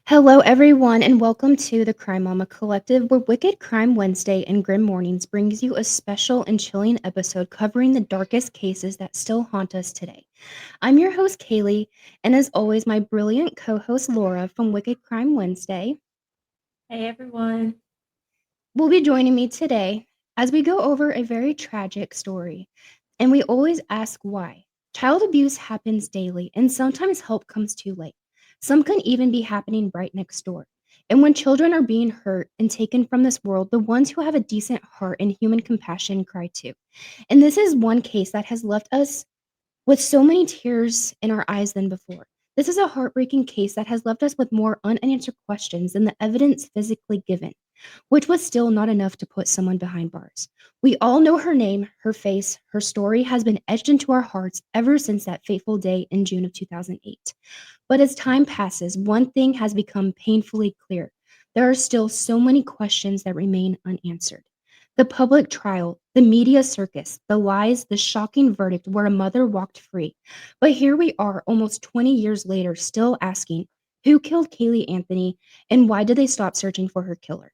Hello, everyone, and welcome to the Crime Mama Collective, where Wicked Crime Wednesday and Grim Mornings brings you a special and chilling episode covering the darkest cases that still haunt us today. I'm your host, Kaylee, and as always, my brilliant co host, Laura from Wicked Crime Wednesday, Hey everyone. will be joining me today as we go over a very tragic story. And we always ask why. Child abuse happens daily, and sometimes help comes too late. Some can even be happening right next door. And when children are being hurt and taken from this world, the ones who have a decent heart and human compassion cry too. And this is one case that has left us with so many tears in our eyes than before. This is a heartbreaking case that has left us with more unanswered questions than the evidence physically given, which was still not enough to put someone behind bars. We all know her name, her face, her story has been etched into our hearts ever since that fateful day in June of 2008. But as time passes, one thing has become painfully clear. There are still so many questions that remain unanswered. The public trial, the media circus, the lies, the shocking verdict where a mother walked free. But here we are, almost 20 years later, still asking who killed Caylee Anthony and why did they stop searching for her killer?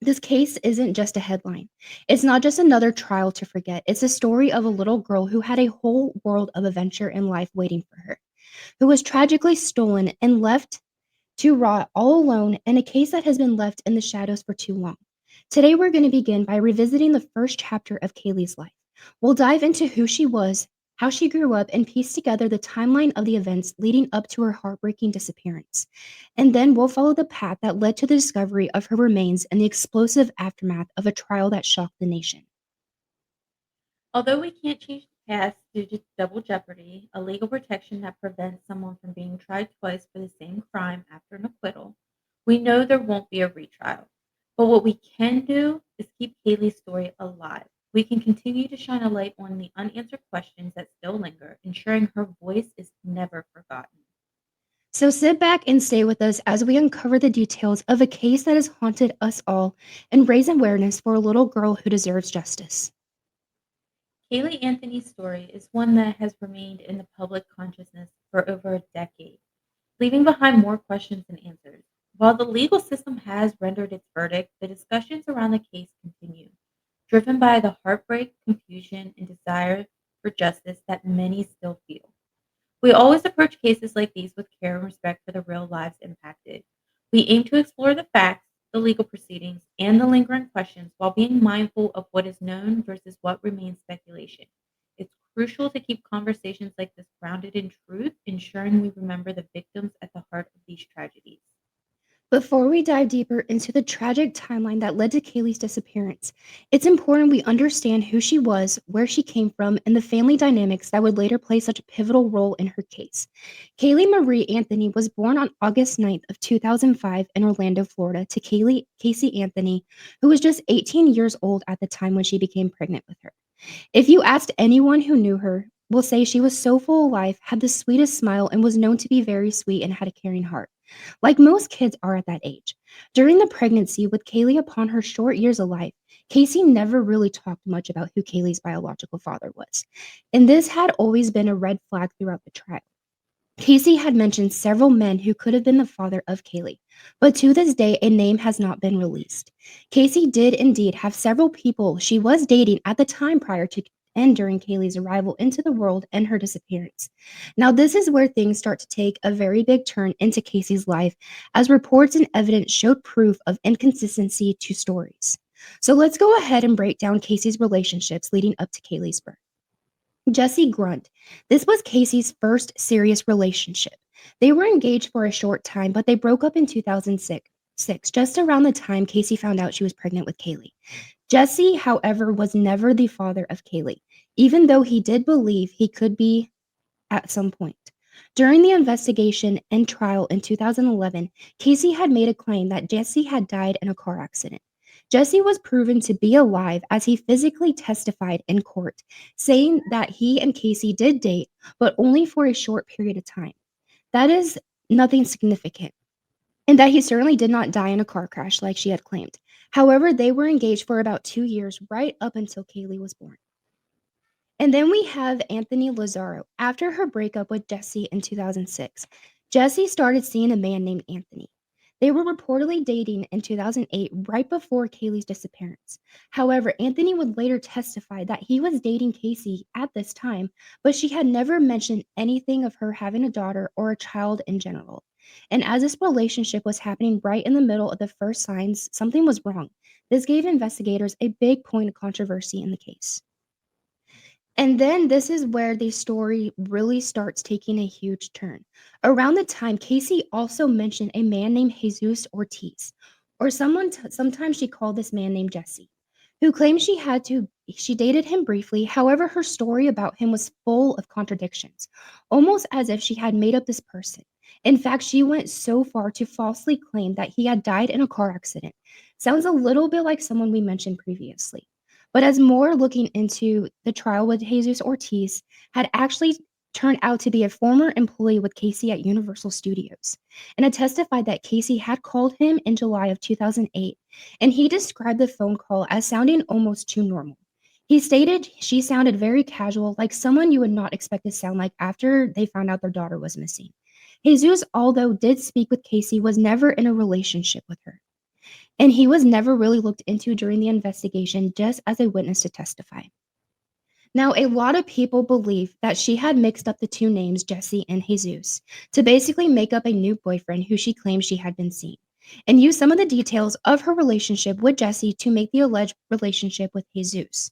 This case isn't just a headline. It's not just another trial to forget. It's a story of a little girl who had a whole world of adventure and life waiting for her, who was tragically stolen and left to rot all alone in a case that has been left in the shadows for too long. Today, we're going to begin by revisiting the first chapter of Kaylee's life. We'll dive into who she was, how she grew up, and piece together the timeline of the events leading up to her heartbreaking disappearance. And then we'll follow the path that led to the discovery of her remains and the explosive aftermath of a trial that shocked the nation. Although we can't change the past due to double jeopardy, a legal protection that prevents someone from being tried twice for the same crime after an acquittal, we know there won't be a retrial. But what we can do is keep Kaylee's story alive. We can continue to shine a light on the unanswered questions that still linger, ensuring her voice is never forgotten. So sit back and stay with us as we uncover the details of a case that has haunted us all and raise awareness for a little girl who deserves justice. Caylee Anthony's story is one that has remained in the public consciousness for over a decade, leaving behind more questions than answers. While the legal system has rendered its verdict, the discussions around the case continue, driven by the heartbreak, confusion, and desire for justice that many still feel. We always approach cases like these with care and respect for the real lives impacted. We aim to explore the facts, the legal proceedings, and the lingering questions while being mindful of what is known versus what remains speculation. It's crucial to keep conversations like this grounded in truth, ensuring we remember the victims at the heart of these tragedies. Before we dive deeper into the tragic timeline that led to Kaylee's disappearance, it's important we understand who she was, where she came from, and the family dynamics that would later play such a pivotal role in her case. Kaylee Marie Anthony was born on August 9th of 2005 in Orlando, Florida, to Casey Anthony, who was just 18 years old at the time when she became pregnant with her. If you asked anyone who knew her, will say she was so full of life, had the sweetest smile, and was known to be very sweet and had a caring heart, like most kids are at that age. During the pregnancy with Kaylee upon her short years of life, Casey never really talked much about who Kaylee's biological father was. And this had always been a red flag throughout the trial. Casey had mentioned several men who could have been the father of Kaylee, but to this day, a name has not been released. Casey did indeed have several people she was dating at the time prior to and during Kaylee's arrival into the world and her disappearance. Now, this is where things start to take a very big turn into Casey's life, as reports and evidence showed proof of inconsistency to stories. So let's go ahead and break down Casey's relationships leading up to Kaylee's birth. Jesse Grunt. This was Casey's first serious relationship. They were engaged for a short time, but they broke up in 2006, just around the time Casey found out she was pregnant with Kaylee. Jesse, however, was never the father of Kaylee, even though he did believe he could be at some point. During the investigation and trial in 2011, Casey had made a claim that Jesse had died in a car accident. Jesse was proven to be alive as he physically testified in court, saying that he and Casey did date, but only for a short period of time. That is nothing significant, and that he certainly did not die in a car crash like she had claimed. However, they were engaged for about 2 years, right up until Kaylee was born. And then we have Anthony Lazaro. After her breakup with Jesse in 2006, Jesse started seeing a man named Anthony. They were reportedly dating in 2008, right before Kaylee's disappearance. However, Anthony would later testify that he was dating Casey at this time, but she had never mentioned anything of her having a daughter or a child in general. And as this relationship was happening right in the middle of the first signs something was wrong, this gave investigators a big point of controversy in the case. And then this is where the story really starts taking a huge turn. Around the time, Casey also mentioned a man named Jesus Ortiz, or sometimes she called this man named Jesse, who claimed she dated him briefly. However, her story about him was full of contradictions, almost as if she had made up this person. In fact, she went so far to falsely claim that he had died in a car accident. Sounds a little bit like someone we mentioned previously. But as more looking into the trial with Jesus Ortiz had actually turned out to be a former employee with Casey at Universal Studios, and had testified that Casey had called him in July of 2008, and he described the phone call as sounding almost too normal. He stated she sounded very casual, like someone you would not expect to sound like after they found out their daughter was missing. Jesus, although did speak with Casey, was never in a relationship with her, and he was never really looked into during the investigation just as a witness to testify. Now, a lot of people believe that she had mixed up the two names, Jesse and Jesus, to basically make up a new boyfriend who she claimed she had been seeing, and use some of the details of her relationship with Jesse to make the alleged relationship with Jesus.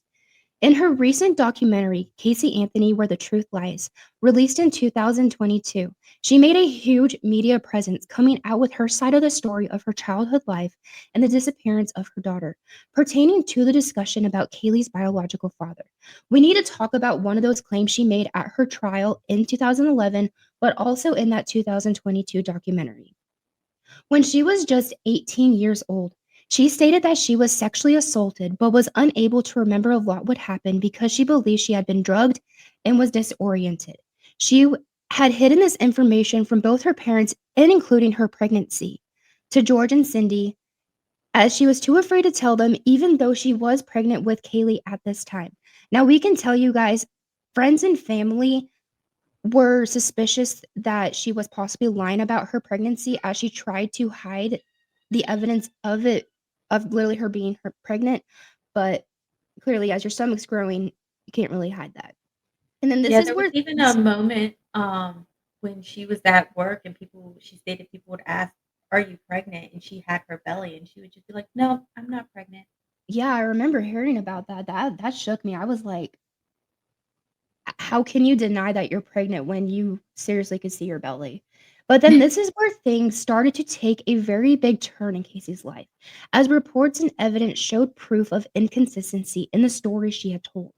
In her recent documentary, Caylee Anthony, Where the Truth Lies, released in 2022, she made a huge media presence coming out with her side of the story of her childhood life and the disappearance of her daughter, pertaining to the discussion about Kaylee's biological father. We need to talk about one of those claims she made at her trial in 2011, but also in that 2022 documentary. When she was just 18 years old, she stated that she was sexually assaulted but was unable to remember a lot what happened because she believed she had been drugged and was disoriented. Had hidden this information from both her parents and including her pregnancy to George and Cindy, as she was too afraid to tell them, even though she was pregnant with Caylee at this time. Now, we can tell you guys, friends and family were suspicious that she was possibly lying about her pregnancy as she tried to hide the evidence of it, of literally her being her pregnant. But clearly, as your stomach's growing, you can't really hide that. And then this Yeah, is there was where even a things moment, when she was at work and she stated people would ask, "Are you pregnant?" And she had her belly, and she would just be like, "No, I'm not pregnant." yeah, I remember hearing about that. That shook me. I was like, how can you deny that you're pregnant when you seriously could see your belly? But then this is where things started to take a very big turn in Casey's life, as reports and evidence showed proof of inconsistency in the story she had told.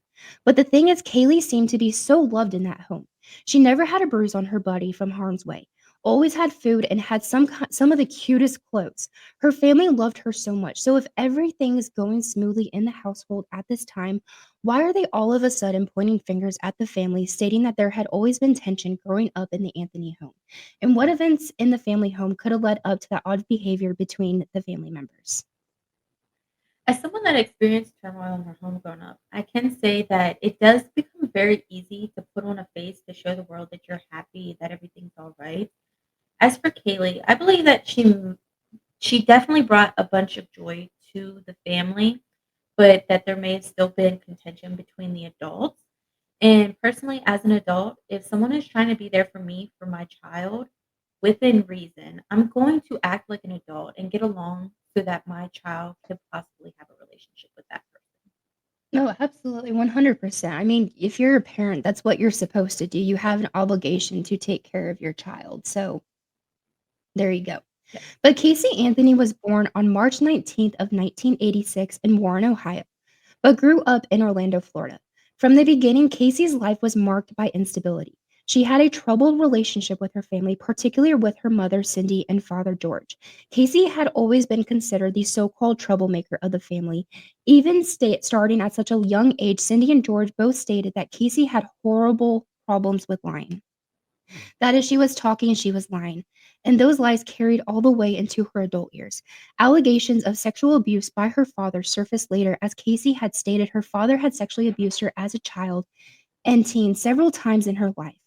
But the thing is, Kaylee seemed to be so loved in that home. She never had a bruise on her body from harm's way, always had food, and had some of the cutest clothes. Her family loved her so much. So if everything is going smoothly in the household at this time, why are they all of a sudden pointing fingers at the family, stating that there had always been tension growing up in the Anthony home? And what events in the family home could have led up to that odd behavior between the family members? As someone that experienced turmoil in her home growing up, I can say that it does become very easy to put on a face to show the world that you're happy, that everything's all right. As for Kaylee, I believe that she definitely brought a bunch of joy to the family, but that there may have still been contention between the adults. And personally, as an adult, if someone is trying to be there for me, for my child, within reason, I'm going to act like an adult and get along so that my child could possibly have a relationship with that person. No, absolutely, 100%. I mean, if you're a parent, that's what you're supposed to do. You have an obligation to take care of your child. So there you go. Yes. But Casey Anthony was born on March 19th of 1986 in Warren, Ohio, but grew up in Orlando, Florida. From the beginning, Casey's life was marked by instability. She had a troubled relationship with her family, particularly with her mother, Cindy, and father, George. Casey had always been considered the so called troublemaker of the family. Even starting at such a young age, Cindy and George both stated that Casey had horrible problems with lying. That if she was talking, she was lying. And those lies carried all the way into her adult years. Allegations of sexual abuse by her father surfaced later, as Casey had stated her father had sexually abused her as a child and teen several times in her life.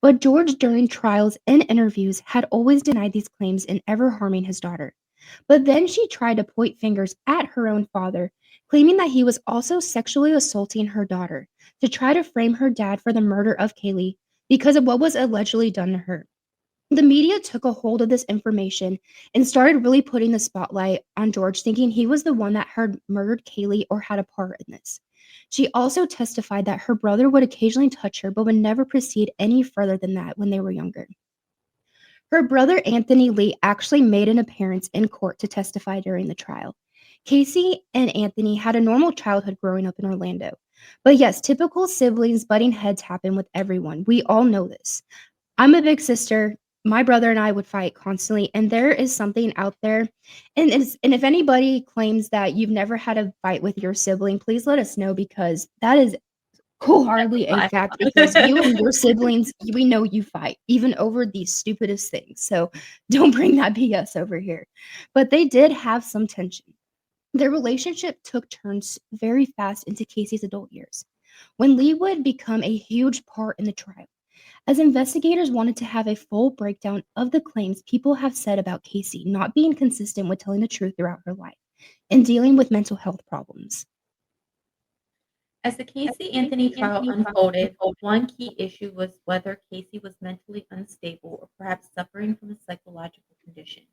But George, during trials and interviews, had always denied these claims and ever harming his daughter. But then she tried to point fingers at her own father, claiming that he was also sexually assaulting her daughter to try to frame her dad for the murder of Caylee because of what was allegedly done to her. The media took a hold of this information and started really putting the spotlight on George, thinking he was the one that had murdered Caylee or had a part in this. She also testified that her brother would occasionally touch her, but would never proceed any further than that when they were younger. Her brother Anthony Lee actually made an appearance in court to testify during the trial. Casey and Anthony had a normal childhood growing up in Orlando. But yes, typical siblings butting heads happen with everyone. We all know this. I'm a big sister. My brother and I would fight constantly, and there is something out there. And if anybody claims that you've never had a fight with your sibling, please let us know because that is Never wholeheartedly a lie. fact because you and your siblings, we know you fight, even over the stupidest things. So don't bring that BS over here. But they did have some tension. Their relationship took turns very fast into Casey's adult years, when Lee would become a huge part in the trial, as investigators wanted to have a full breakdown of the claims people have said about Casey not being consistent with telling the truth throughout her life and dealing with mental health problems. As the Casey Anthony trial unfolded, one key issue was whether Casey was mentally unstable or perhaps suffering from a psychological condition.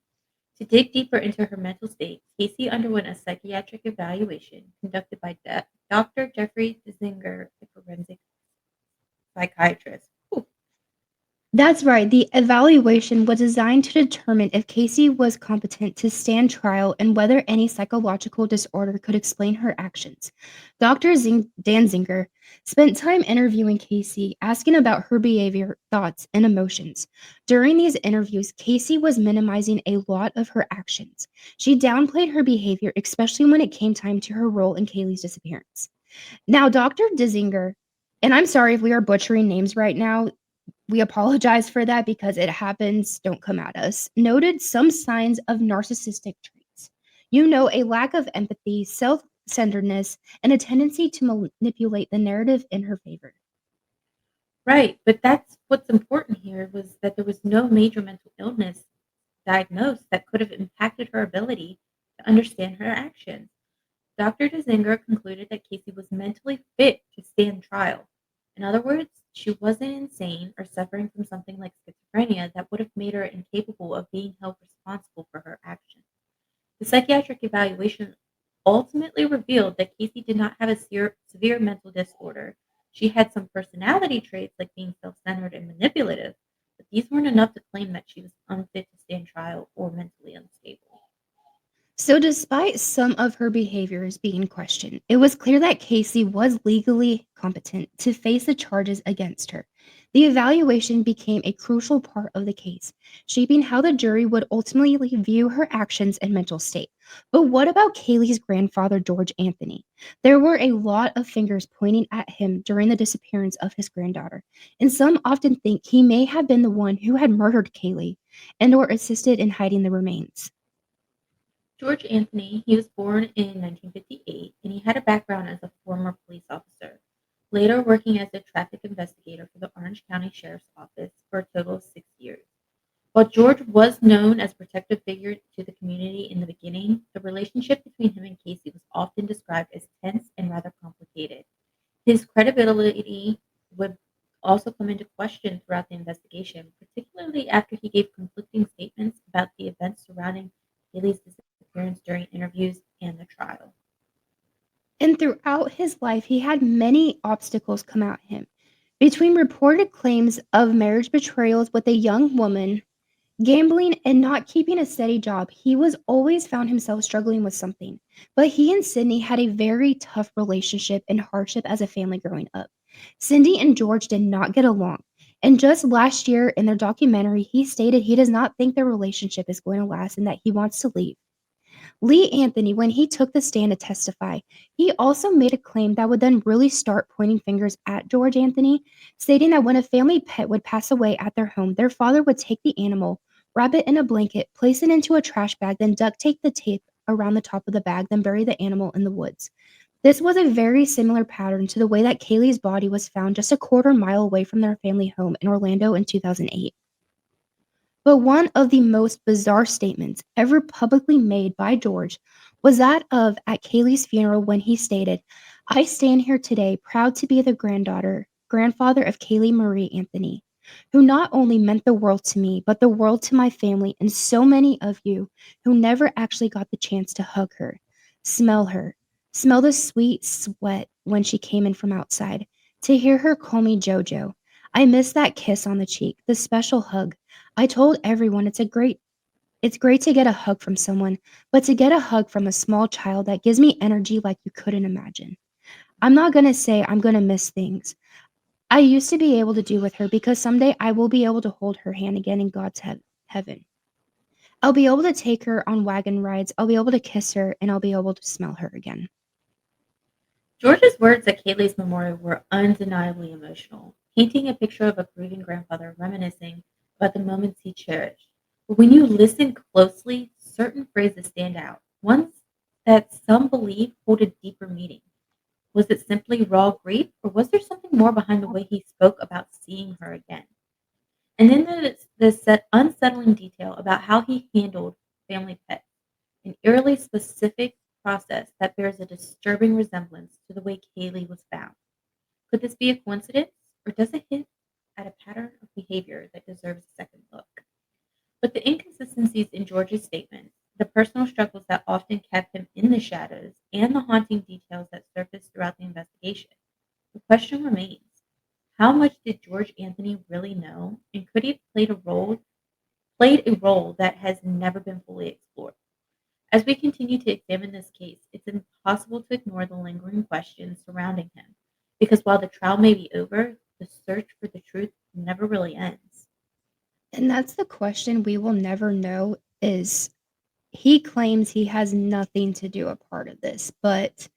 To dig deeper into her mental state, Casey underwent a psychiatric evaluation conducted by Dr. Jeffrey Zinger, a forensic psychiatrist. Whew. That's right. The evaluation was designed to determine if Casey was competent to stand trial and whether any psychological disorder could explain her actions. Danzinger spent time interviewing Casey, asking about her behavior, thoughts, and emotions. During these interviews, Casey was minimizing a lot of her actions. She downplayed her behavior, especially when it came time to her role in Kaylee's disappearance. Now, Dr. Dizinger, and I'm sorry if we are butchering names right now, we apologize for that because it happens, don't come at us, noted some signs of narcissistic traits. You know, a lack of empathy, self centeredness, and a tendency to manipulate the narrative in her favor. Right, but that's what's important here was that there was no major mental illness diagnosed that could have impacted her ability to understand her actions. Dr. Dizinger concluded that Casey was mentally fit to stand trial. In other words, she wasn't insane or suffering from something like schizophrenia that would have made her incapable of being held responsible for her actions. The psychiatric evaluation ultimately revealed that Casey did not have a severe mental disorder. She had some personality traits like being self centered and manipulative, but these weren't enough to claim that she was unfit to stand trial or mentally unstable. So, despite some of her behaviors being questioned, it was clear that Casey was legally competent to face the charges against her. The evaluation became a crucial part of the case, shaping how the jury would ultimately view her actions and mental state. But what about Kaylee's grandfather, George Anthony? There were a lot of fingers pointing at him during the disappearance of his granddaughter, and some often think he may have been the one who had murdered Kaylee and or assisted in hiding the remains. George Anthony, he was born in 1958 and he had a background as a former police officer, later working as a traffic investigator for the Orange County Sheriff's Office for a total of 6 years. While George was known as a protective figure to the community in the beginning, the relationship between him and Casey was often described as tense and rather complicated. His credibility would also come into question throughout the investigation, particularly after he gave conflicting statements about the events surrounding Haley's disappearance during interviews and the trial. And throughout his life, he had many obstacles come at him. Between reported claims of marriage betrayals with a young woman, gambling, and not keeping a steady job, he was always found himself struggling with something. But he and Sydney had a very tough relationship and hardship as a family growing up. Cindy and George did not get along. And just last year in their documentary, he stated he does not think their relationship is going to last and that he wants to leave. Lee Anthony, when he took the stand to testify, he also made a claim that would then really start pointing fingers at George Anthony, stating that when a family pet would pass away at their home, their father would take the animal, wrap it in a blanket, place it into a trash bag, then duct tape the tape around the top of the bag, then bury the animal in the woods. This was a very similar pattern to the way that Kaylee's body was found just a quarter mile away from their family home in Orlando in 2008. But one of the most bizarre statements ever publicly made by George was that of at Kaylee's funeral when he stated, I stand here today proud to be the grandfather of Caylee Marie Anthony, who not only meant the world to me, but the world to my family and so many of you who never actually got the chance to hug her, smell the sweet sweat when she came in from outside, to hear her call me JoJo. I miss that kiss on the cheek, the special hug. I told everyone it's great to get a hug from someone, but to get a hug from a small child that gives me energy like you couldn't imagine. I'm not going to say I'm going to miss things I used to be able to do with her because someday I will be able to hold her hand again in God's heaven. I'll be able to take her on wagon rides, I'll be able to kiss her, and I'll be able to smell her again. George's words at Kaylee's memorial were undeniably emotional, painting a picture of a grieving grandfather reminiscing about the moments he cherished. But when you listen closely, certain phrases stand out, ones that some believe hold a deeper meaning. Was it simply raw grief, or was there something more behind the way he spoke about seeing her again? And then there's this unsettling detail about how he handled family pets, an eerily specific process that bears a disturbing resemblance to the way Kaylee was found. Could this be a coincidence, or does it hint at a pattern of behavior that deserves a second look? But the inconsistencies in George's statements, the personal struggles that often kept him in the shadows, and the haunting details that surfaced throughout the investigation, the question remains: how much did George Anthony really know, and could he have played a role that has never been fully explored? As we continue to examine this case, it's impossible to ignore the lingering questions surrounding him, because while the trial may be over, the search for the truth never really ends. And that's the question we will never know is he claims he has nothing to do a part of this, but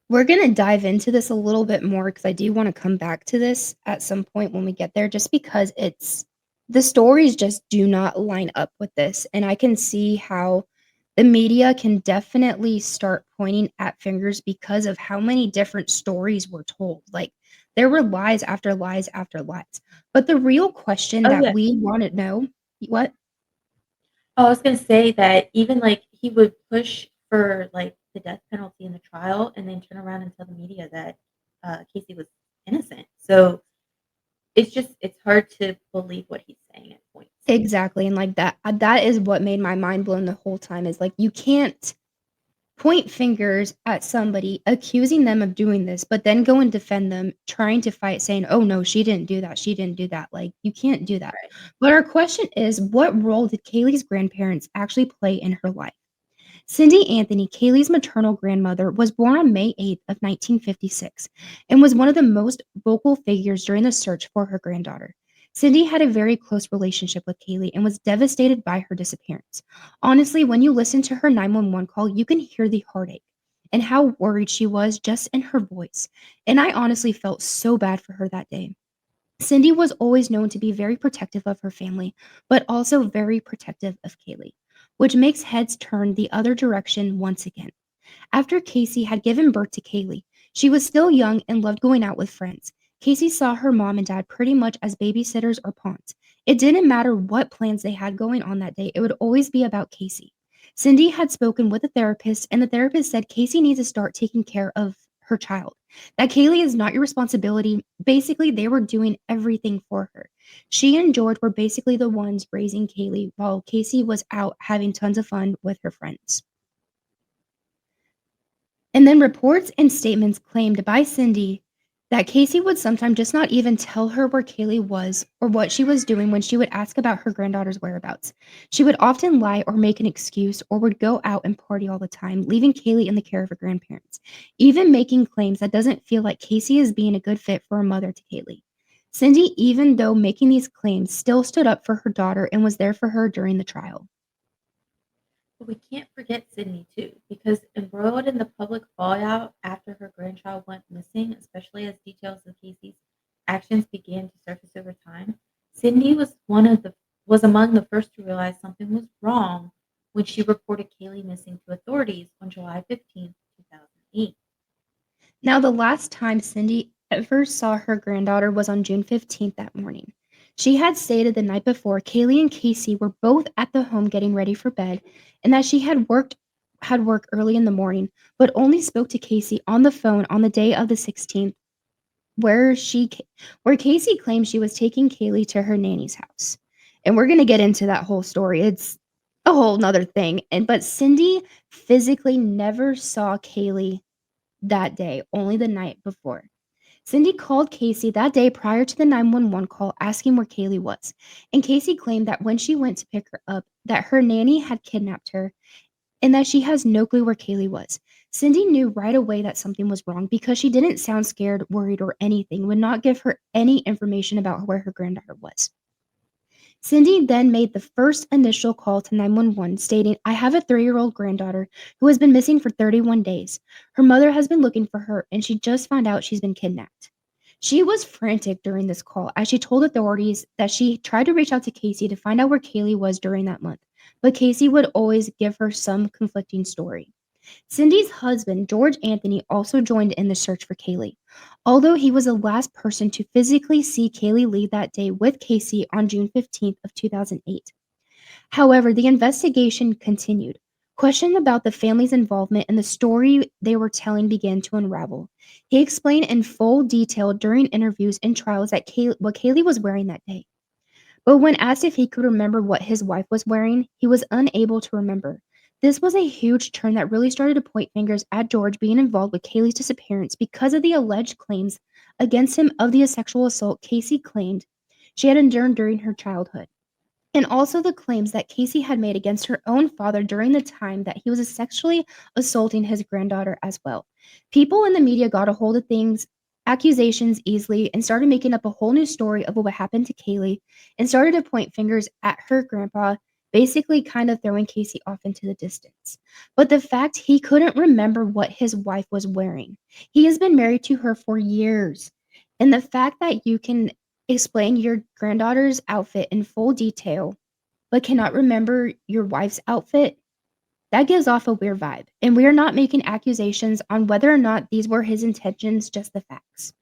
we're gonna dive into this a little bit more because I do wanna come back to this at some point when we get there just because it's the stories just do not line up with this, and I can see how the media can definitely start pointing at fingers because of how many different stories were told, like, there were lies after lies after lies, but the real question Oh, that yeah. we wanna know what? Oh, I was gonna say that even, like, he would push for, like, the death penalty in the trial and then turn around and tell the media that, Casey was innocent. So, it's hard to believe what he's saying at points. Exactly, and, like, that is what made my mind blown the whole time is, like, you can't point fingers at somebody, accusing them of doing this, but then go and defend them, trying to fight, saying, "Oh, no, she didn't do that, she didn't do that." Like, you can't do that. Right. But our question is, what role did Kaylee's grandparents actually play in her life? Cindy Anthony, Kaylee's maternal grandmother, was born on May 8th of 1956 and was one of the most vocal figures during the search for her granddaughter. Cindy had a very close relationship with Kaylee and was devastated by her disappearance. Honestly, when you listen to her 911 call, you can hear the heartache and how worried she was just in her voice. And I honestly felt so bad for her that day. Cindy was always known to be very protective of her family, but also very protective of Kaylee, which makes heads turn the other direction once again. After Casey had given birth to Kaylee, she was still young and loved going out with friends. Casey saw her mom and dad pretty much as babysitters or pawns. It didn't matter what plans they had going on that day, it would always be about Casey. Cindy had spoken with a therapist, and the therapist said Casey needs to start taking care of her child. That Kaylee is not your responsibility. Basically, they were doing everything for her. She and George were basically the ones raising Kaylee while Casey was out having tons of fun with her friends. And then reports and statements claimed by Cindy that Casey would sometimes just not even tell her where Kaylee was or what she was doing when she would ask about her granddaughter's whereabouts. She would often lie or make an excuse or would go out and party all the time, leaving Kaylee in the care of her grandparents, even making claims that doesn't feel like Casey is being a good fit for a mother to Kaylee. Cindy, even though making these claims, still stood up for her daughter and was there for her during the trial. But we can't forget Sydney too, because embroiled in the public fallout after her grandchild went missing, especially as details of Casey's actions began to surface over time, Sydney was among the first to realize something was wrong when she reported Kaylee missing to authorities on July 15th, 2008. Now, the last time Cindy ever saw her granddaughter was on June 15th that morning. She had stated the night before Kaylee and Casey were both at the home getting ready for bed and that she had work early in the morning, but only spoke to Casey on the phone on the day of the 16th where where Casey claimed she was taking Kaylee to her nanny's house. And we're going to get into that whole story. It's a whole nother thing. And but Cindy physically never saw Kaylee that day, only the night before. Cindy called Casey that day prior to the 911 call asking where Kaylee was. And Casey claimed that when she went to pick her up, that her nanny had kidnapped her and that she has no clue where Kaylee was. Cindy knew right away that something was wrong because she didn't sound scared, worried, or anything, would not give her any information about where her granddaughter was. Cindy then made the first initial call to 911 stating, I have a 3-year-old granddaughter who has been missing for 31 days. Her mother has been looking for her and she just found out she's been kidnapped. She was frantic during this call as she told authorities that she tried to reach out to Casey to find out where Kaylee was during that month, but Casey would always give her some conflicting story. Cindy's husband, George Anthony, also joined in the search for Kaylee, although he was the last person to physically see Kaylee leave that day with Casey on June 15th of 2008. However, the investigation continued. Questions about the family's involvement and the story they were telling began to unravel. He explained in full detail during interviews and trials what Kaylee was wearing that day. But when asked if he could remember what his wife was wearing, he was unable to remember. This was a huge turn that really started to point fingers at George being involved with Kaylee's disappearance because of the alleged claims against him of the sexual assault Casey claimed she had endured during her childhood, and also the claims that Casey had made against her own father during the time that he was sexually assaulting his granddaughter as well. People in the media got a hold of things, accusations easily, and started making up a whole new story of what happened to Kaylee and started to point fingers at her grandpa, basically kind of throwing Casey off into the distance. But the fact he couldn't remember what his wife was wearing, he has been married to her for years. And the fact that you can explain your granddaughter's outfit in full detail, but cannot remember your wife's outfit, that gives off a weird vibe. And we are not making accusations on whether or not these were his intentions, just the facts.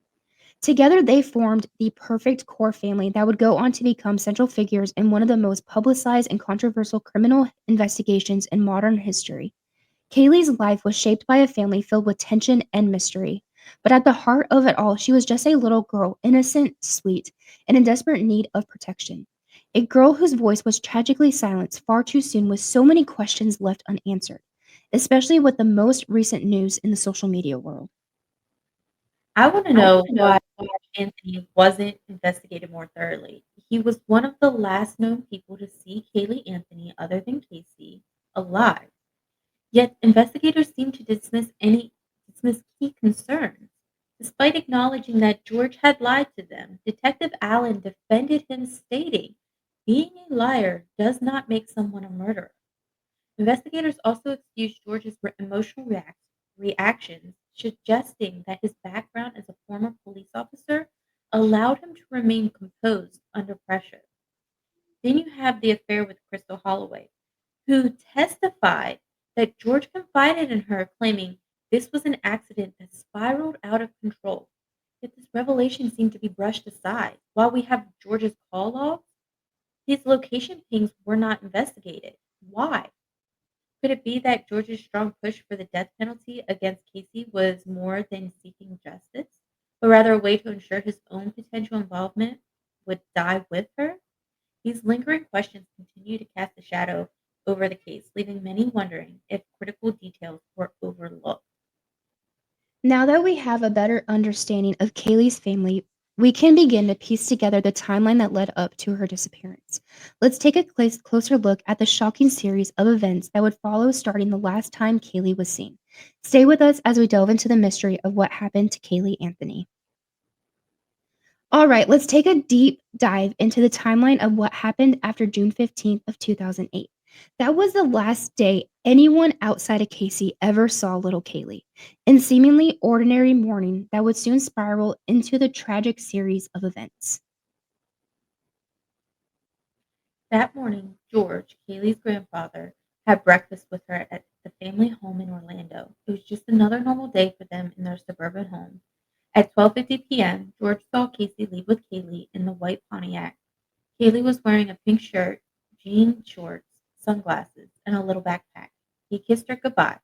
Together, they formed the perfect core family that would go on to become central figures in one of the most publicized and controversial criminal investigations in modern history. Kaylee's life was shaped by a family filled with tension and mystery. But at the heart of it all, she was just a little girl, innocent, sweet, and in desperate need of protection. A girl whose voice was tragically silenced far too soon with so many questions left unanswered, especially with the most recent news in the social media world. I want to know why Anthony wasn't investigated more thoroughly. He was one of the last known people to see Caylee Anthony, other than Casey, alive. Yet investigators seem to dismiss key concerns. Despite acknowledging that George had lied to them, Detective Allen defended him, stating, being a liar does not make someone a murderer. Investigators also excused George's emotional reactions, suggesting that his background as a former police officer allowed him to remain composed under pressure. Then you have the affair with Crystal Holloway, who testified that George confided in her, claiming this was an accident that spiraled out of control. Yet this revelation seemed to be brushed aside. While we have George's call logs, his location pings were not investigated. Why? Could it be that George's strong push for the death penalty against Casey was more than seeking justice, but rather a way to ensure his own potential involvement would die with her? These lingering questions continue to cast a shadow over the case, leaving many wondering if critical details were overlooked. Now that we have a better understanding of Kaylee's family, we can begin to piece together the timeline that led up to her disappearance. Let's take a closer look at the shocking series of events that would follow starting the last time Kaylee was seen. Stay with us as we delve into the mystery of what happened to Caylee Anthony. All right, let's take a deep dive into the timeline of what happened after June 15th of 2008. That was the last day anyone outside of Casey ever saw little Kaylee, in seemingly ordinary morning that would soon spiral into the tragic series of events. That morning, George, Kaylee's grandfather, had breakfast with her at the family home in Orlando. It was just another normal day for them in their suburban home. At 12:50 p.m., George saw Casey leave with Kaylee in the white Pontiac. Kaylee was wearing a pink shirt, jean shorts, sunglasses, and a little backpack. He kissed her goodbye.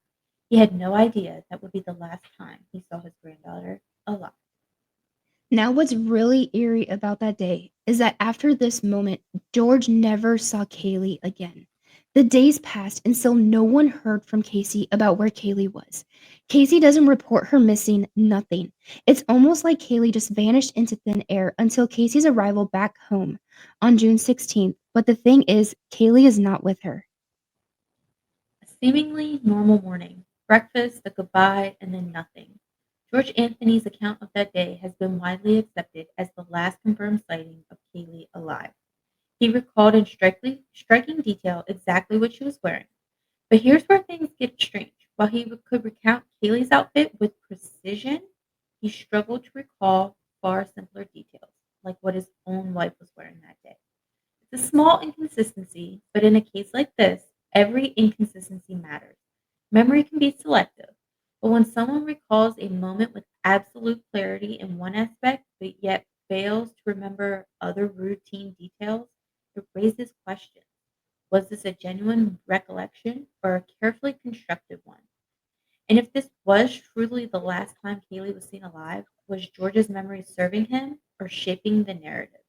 He had no idea that would be the last time he saw his granddaughter alive. Now, what's really eerie about that day is that after this moment, George never saw Kaylee again. The days passed and still no one heard from Casey about where Kaylee was. Casey doesn't report her missing, nothing. It's almost like Kaylee just vanished into thin air until Casey's arrival back home on June 16th. But the thing is, Kaylee is not with her. A seemingly normal morning, breakfast, a goodbye, and then nothing. George Anthony's account of that day has been widely accepted as the last confirmed sighting of Kaylee alive. He recalled in striking detail exactly what she was wearing. But here's where things get strange. While he could recount Kaylee's outfit with precision, he struggled to recall far simpler details, like what his own wife was wearing that day. It's a small inconsistency, but in a case like this, every inconsistency matters. Memory can be selective, but when someone recalls a moment with absolute clarity in one aspect, but yet fails to remember other routine details, it raises questions. Was this a genuine recollection or a carefully constructed one? And if this was truly the last time Kaylee was seen alive, was George's memory serving him or shaping the narrative?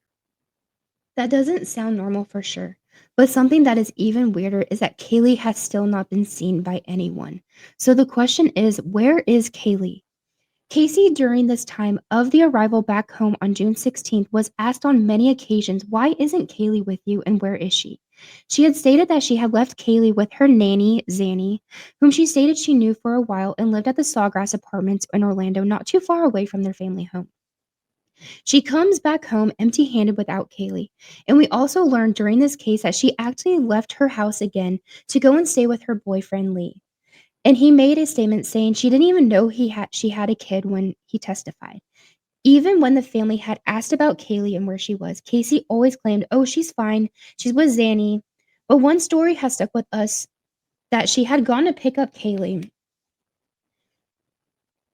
That doesn't sound normal for sure. But something that is even weirder is that Kaylee has still not been seen by anyone. So the question is, where is Kaylee? Casey, during this time of the arrival back home on June 16th, was asked on many occasions, "Why isn't Kaylee with you and where is she?" She had stated that she had left Kaylee with her nanny, Zanny, whom she stated she knew for a while and lived at the Sawgrass Apartments in Orlando, not too far away from their family home. She comes back home empty handed without Kaylee. And we also learned during this case that she actually left her house again to go and stay with her boyfriend, Lee. And he made a statement saying she didn't even know she had a kid when he testified. Even when the family had asked about Kaylee and where she was, Casey always claimed, "Oh, she's fine. She's with Zanny." But one story has stuck with us that she had gone to pick up Kaylee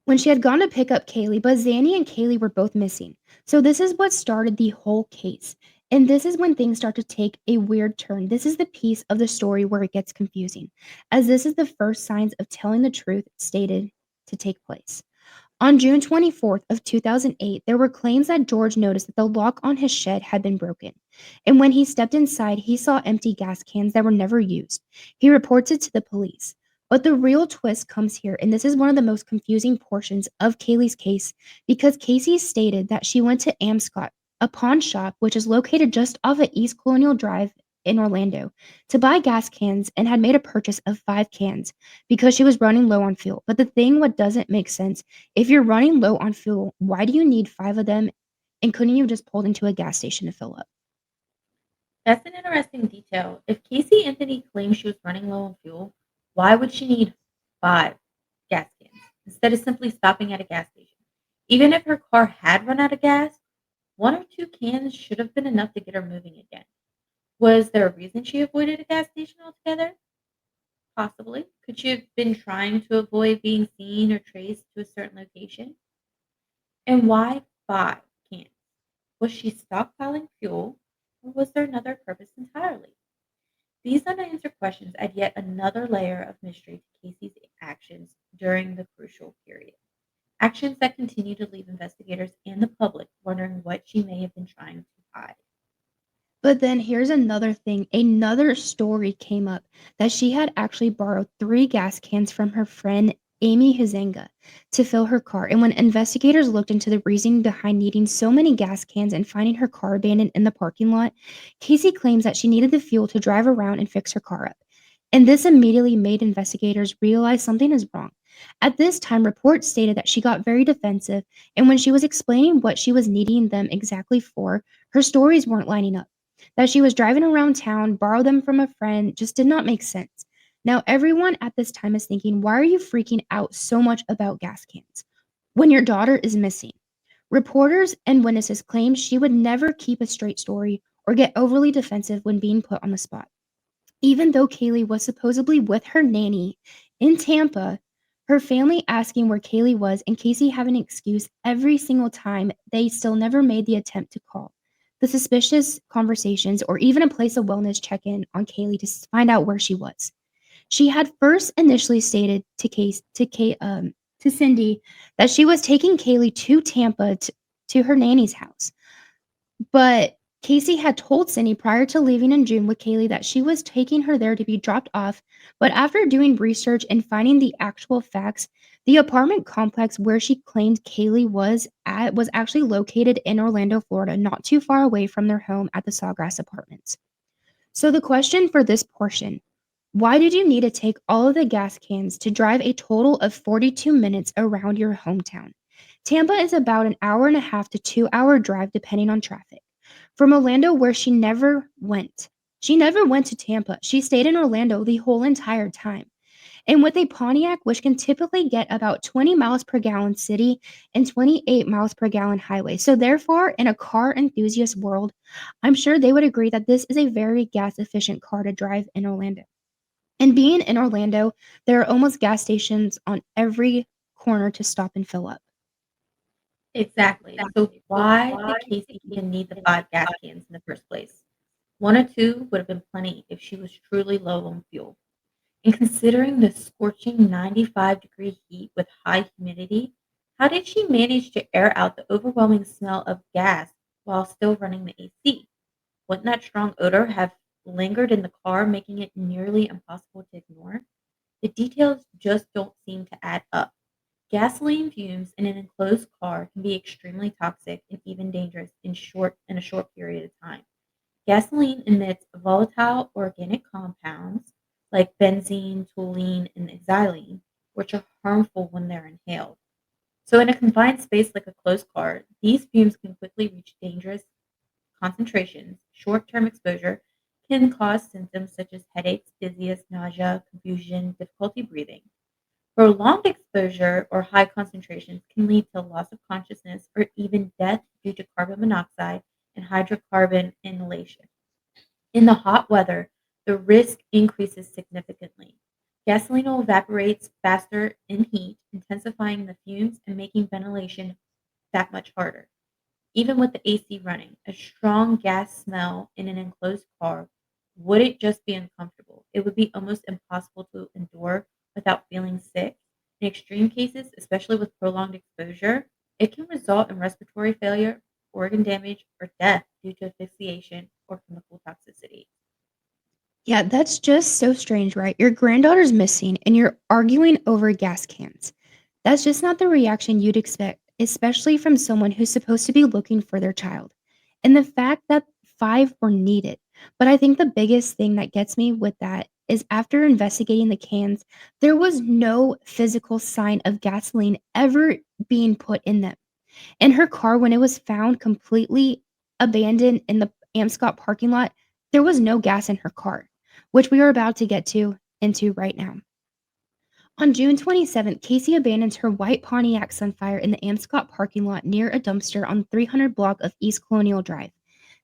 when she had gone to pick up Kaylee, but Zanny and Kaylee were both missing. So this is what started the whole case. And this is when things start to take a weird turn. This is the piece of the story where it gets confusing, as this is the first signs of telling the truth stated to take place. On June 24th of 2008, there were claims that George noticed that the lock on his shed had been broken. And when he stepped inside, he saw empty gas cans that were never used. He reports it to the police. But the real twist comes here, and this is one of the most confusing portions of Kaylee's case because Casey stated that she went to Amscot, a pawn shop which is located just off of East Colonial Drive in Orlando, to buy gas cans and had made a purchase of 5 cans because she was running low on fuel. But the thing what doesn't make sense, if you're running low on fuel, why do you need 5 of them, and couldn't you just pulled into a gas station to fill up? That's an interesting detail. If Casey Anthony claims she was running low on fuel, why would she need 5 gas cans instead of simply stopping at a gas station? Even if her car had run out of gas, 1 or 2 cans should have been enough to get her moving again. Was there a reason she avoided a gas station altogether? Possibly. Could she have been trying to avoid being seen or traced to a certain location? And why 5 cans? Was she stockpiling fuel, or was there another purpose entirely? These unanswered questions add yet another layer of mystery to Casey's actions during the crucial period. Actions that continue to leave investigators and the public wondering what she may have been trying to hide. But then here's another thing. Another story came up that she had actually borrowed 3 gas cans from her friend Amy Huizenga to fill her car. And when investigators looked into the reasoning behind needing so many gas cans and finding her car abandoned in the parking lot, Casey claims that she needed the fuel to drive around and fix her car up. And this immediately made investigators realize something is wrong. At this time, reports stated that she got very defensive, and when she was explaining what she was needing them exactly for, her stories weren't lining up. That she was driving around town, borrowed them from a friend, just did not make sense. Now, everyone at this time is thinking, why are you freaking out so much about gas cans when your daughter is missing? Reporters and witnesses claimed she would never keep a straight story or get overly defensive when being put on the spot. Even though Kaylee was supposedly with her nanny In Tampa, her family asking where Caylee was and Casey having an excuse every single time, they still never made the attempt to call. The suspicious conversations or even a place a wellness check-in on Caylee to find out where she was. She had first initially stated to Cindy that she was taking Caylee to Tampa to her nanny's house. But Casey had told Cindy prior to leaving in June with Caylee that she was taking her there to be dropped off, but after doing research and finding the actual facts, the apartment complex where she claimed Caylee was at was actually located in Orlando, Florida, not too far away from their home at the Sawgrass Apartments. So the question for this portion, why did you need to take all of the gas cans to drive a total of 42 minutes around your hometown? Tampa is about an hour and a half to 2 hour drive depending on traffic. From Orlando, where she never went. She never went to Tampa. She stayed in Orlando the whole entire time. And with a Pontiac, which can typically get about 20 miles per gallon city and 28 miles per gallon highway. So, therefore, in a car enthusiast world, I'm sure they would agree that this is a very gas efficient car to drive in Orlando. And being in Orlando, there are almost gas stations on every corner to stop and fill up. Exactly. So why did Casey even need the 5 gas cans in the first place? 1 or 2 would have been plenty if she was truly low on fuel. And considering the scorching 95-degree heat with high humidity, how did she manage to air out the overwhelming smell of gas while still running the AC? Wouldn't that strong odor have lingered in the car, making it nearly impossible to ignore? The details just don't seem to add up. Gasoline fumes in an enclosed car can be extremely toxic and even dangerous in a short period of time. Gasoline emits volatile organic compounds like benzene, toluene, and xylene, which are harmful when they're inhaled. So, in a confined space like a closed car, these fumes can quickly reach dangerous concentrations. Short term exposure can cause symptoms such as headaches, dizziness, nausea, confusion, difficulty breathing. Prolonged exposure or high concentrations can lead to loss of consciousness or even death due to carbon monoxide and hydrocarbon inhalation. In the hot weather, the risk increases significantly. Gasoline evaporates faster in heat, intensifying the fumes and making ventilation that much harder. Even with the AC running, a strong gas smell in an enclosed car wouldn't just be uncomfortable, it would be almost impossible to endure without feeling sick. In extreme cases, especially with prolonged exposure, it can result in respiratory failure, organ damage, or death due to asphyxiation or chemical toxicity. Yeah, that's just so strange, right? Your granddaughter's missing and you're arguing over gas cans. That's just not the reaction you'd expect, especially from someone who's supposed to be looking for their child. And the fact that 5 were needed. But I think the biggest thing that gets me with that is after investigating the cans, there was no physical sign of gasoline ever being put in them. In her car, when it was found completely abandoned in the Amscot parking lot, there was no gas in her car, which we are about to get to into right now. On June 27th, Casey abandons her white Pontiac Sunfire in the Amscot parking lot near a dumpster on 300 block of East Colonial Drive.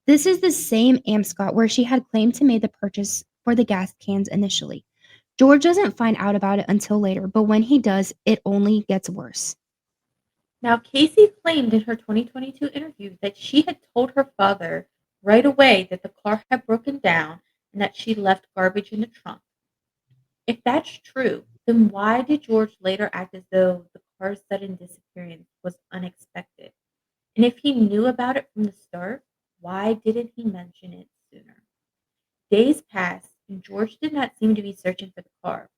This is the same Amscot where she had claimed to make the purchase for the gas cans initially. George doesn't find out about it until later, but when he does, it only gets worse. Now, Casey claimed in her 2022 interview that she had told her father right away that the car had broken down and that she left garbage in the trunk. If that's true, then why did George later act as though the car's sudden disappearance was unexpected? And if he knew about it from the start, why didn't he mention it sooner? Days passed, and George did not seem to be searching for the car,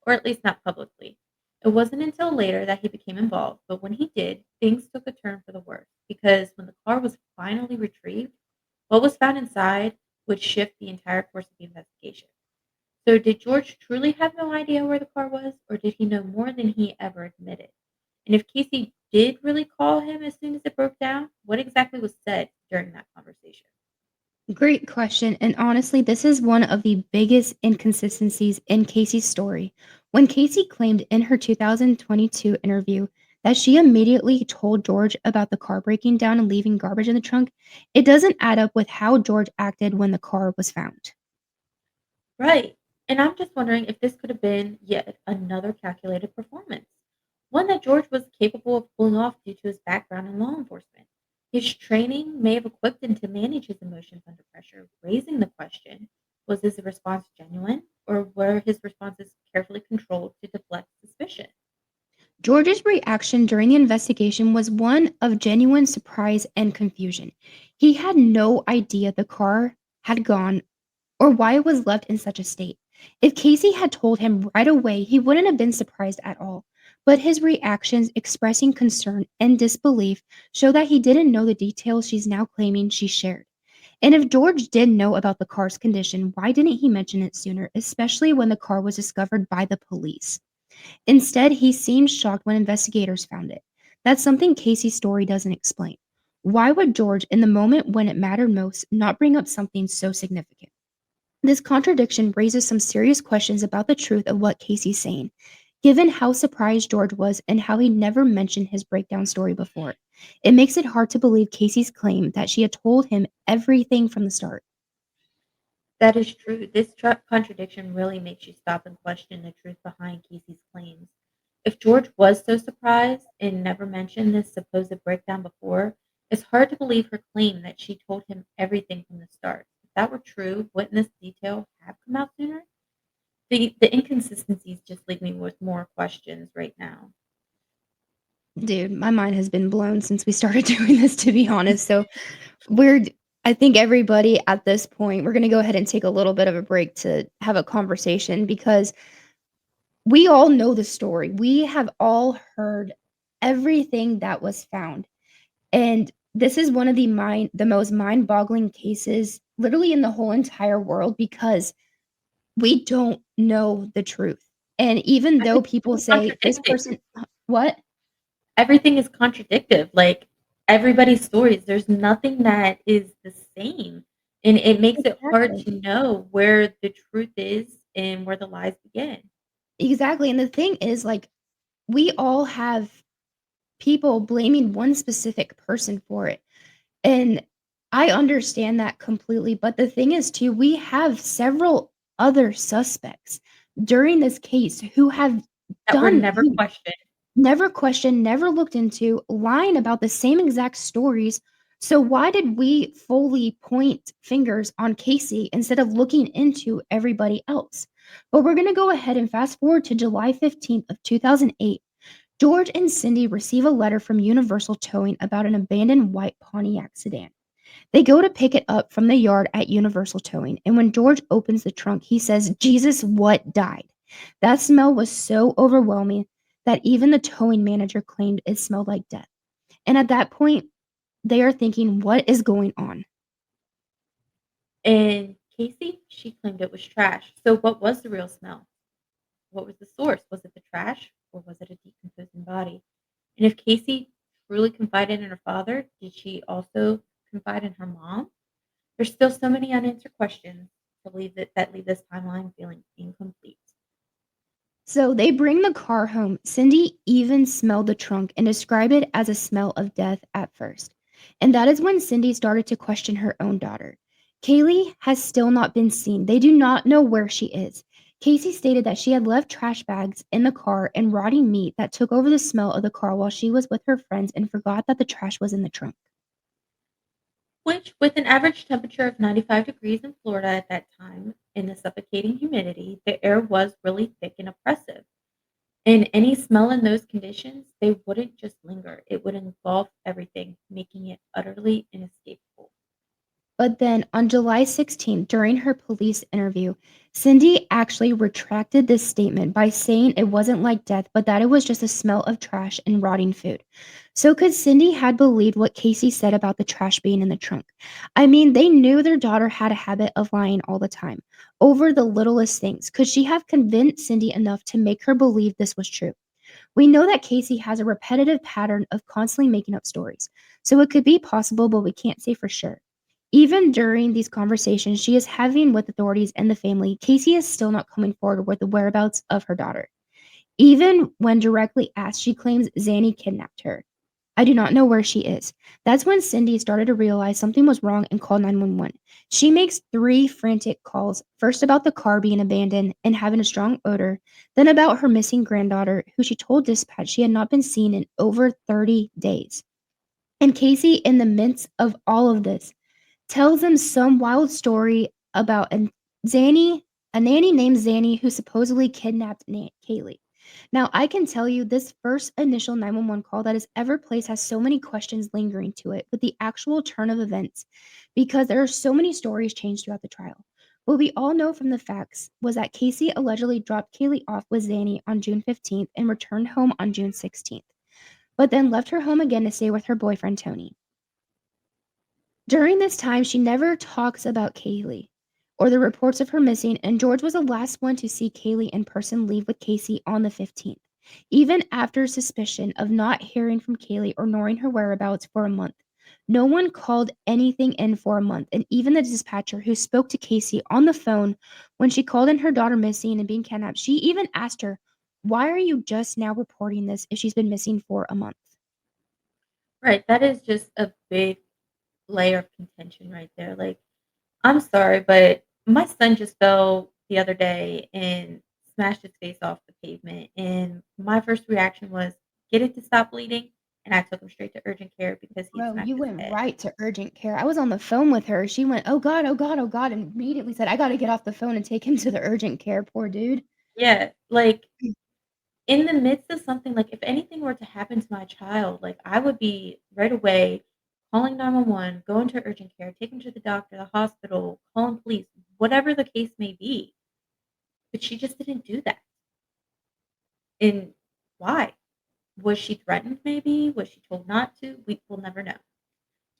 or at least not publicly. It wasn't until later that he became involved, but when he did, things took a turn for the worse because when the car was finally retrieved, what was found inside would shift the entire course of the investigation. So, did George truly have no idea where the car was, or did he know more than he ever admitted? And if Casey did really call him as soon as it broke down, what exactly was said during that conversation? Great question. And honestly, this is one of the biggest inconsistencies in Casey's story. When Casey claimed in her 2022 interview that she immediately told George about the car breaking down and leaving garbage in the trunk, it doesn't add up with how George acted when the car was found. Right. And I'm just wondering if this could have been yet another calculated performance, one that George was capable of pulling off due to his background in law enforcement. His training may have equipped him to manage his emotions under pressure, raising the question, was his response genuine, or were his responses carefully controlled to deflect suspicion? George's reaction during the investigation was one of genuine surprise and confusion. He had no idea the car had gone or why it was left in such a state. If Casey had told him right away, he wouldn't have been surprised at all. But his reactions, expressing concern and disbelief, show that he didn't know the details she's now claiming she shared. And if George did know about the car's condition, why didn't he mention it sooner, especially when the car was discovered by the police? Instead, he seemed shocked when investigators found it. That's something Casey's story doesn't explain. Why would George, in the moment when it mattered most, not bring up something so significant? This contradiction raises some serious questions about the truth of what Casey's saying, given how surprised George was and how he never mentioned his breakdown story before. It makes it hard to believe Casey's claim that she had told him everything from the start. That is true. This contradiction really makes you stop and question the truth behind Casey's claims. If George was so surprised and never mentioned this supposed breakdown before, it's hard to believe her claim that she told him everything from the start. If that were true, wouldn't this detail have come out sooner? The inconsistencies just leave me with more questions right now. Dude, my mind has been blown since we started doing this, to be honest. So, we're I think everybody at this point, we're gonna go ahead and take a little bit of a break to have a conversation because we all know the story. We have all heard everything that was found. And this is one of the most mind-boggling cases literally in the whole entire world because we don't know the truth. And even though Everything people is say this contradicting. person what? Everything is contradictive, like, everybody's stories, there's nothing that is the same, and it makes it hard Exactly. to know where the truth is and where the lies begin. Exactly. And the thing is, like, we all have people blaming one specific person for it. And I understand that completely, but the thing is too, we have several other suspects during this case who have That were done never who questioned. never questioned, never looked into, lying about the same exact stories. So why did we fully point fingers on Casey instead of looking into everybody else? But we're gonna go ahead and fast forward to July 15th of 2008. George and Cindy receive a letter from Universal Towing about an abandoned white Pontiac sedan. They go to pick it up from the yard at Universal Towing, and when George opens the trunk, he says, Jesus, what died? That smell was so overwhelming that even the towing manager claimed it smelled like death. And at that point, they are thinking, what is going on? And Casey, she claimed it was trash. So what was the real smell? What was the source? Was it the trash or was it a decomposing body? And if Casey truly confided in her father, did she also confide in her mom? There's still so many unanswered questions to leave this timeline feeling incomplete. So they bring the car home. Cindy even smelled the trunk and described it as a smell of death at first. And that is when Cindy started to question her own daughter. Caylee has still not been seen. They do not know where she is. Casey stated that she had left trash bags in the car and rotting meat that took over the smell of the car while she was with her friends and forgot that the trash was in the trunk. Which, with an average temperature of 95 degrees in Florida at that time and the suffocating humidity, the air was really thick and oppressive. And any smell in those conditions, they wouldn't just linger, it would engulf everything, making it utterly inescapable. But then on July 16th, during her police interview, Cindy actually retracted this statement by saying it wasn't like death, but that it was just a smell of trash and rotting food. So could Cindy had believed what Casey said about the trash being in the trunk? I mean, they knew their daughter had a habit of lying all the time over the littlest things. Could she have convinced Cindy enough to make her believe this was true? We know that Casey has a repetitive pattern of constantly making up stories, so it could be possible, but we can't say for sure. Even during these conversations she is having with authorities and the family, Casey is still not coming forward with the whereabouts of her daughter. Even when directly asked, she claims Zanny kidnapped her. I do not know where she is. That's when Cindy started to realize something was wrong and called 911. She makes three frantic calls, first about the car being abandoned and having a strong odor, then about her missing granddaughter, who she told dispatch she had not been seen in over 30 days. And Casey, in the midst of all of this, tells them some wild story about Zanny, a nanny named Zanny who supposedly kidnapped Kaylee. Now, I can tell you this first initial 911 call that is ever placed has so many questions lingering to it with the actual turn of events because there are so many stories changed throughout the trial. What we all know from the facts was that Casey allegedly dropped Kaylee off with Zanny on June 15th and returned home on June 16th, but then left her home again to stay with her boyfriend Tony. During this time, she never talks about Caylee or the reports of her missing, and George was the last one to see Caylee in person leave with Casey on the 15th, even after suspicion of not hearing from Caylee or knowing her whereabouts for a month. No one called anything in for a month, and even the dispatcher who spoke to Casey on the phone when she called in her daughter missing and being kidnapped, she even asked her, "Why are you just now reporting this if she's been missing for a month?" Right, that is just a big layer of contention right there, like, I'm sorry, but my son just fell the other day and smashed his face off the pavement, and my first reaction was, "Get it to stop bleeding," and I took him straight to urgent care because he had Bro, smashed you his went head. right to urgent care. I was on the phone with her. She went, "Oh god, oh god, oh god," and immediately said, "I gotta get off the phone and take him to the urgent care." Poor dude. Yeah, like, in the midst of something like, if anything were to happen to my child, like, I would be right away calling 911, going to urgent care, taking him to the doctor, the hospital, calling police, whatever the case may be, but she just didn't do that, and why? Was she threatened maybe? Was she told not to? We will never know.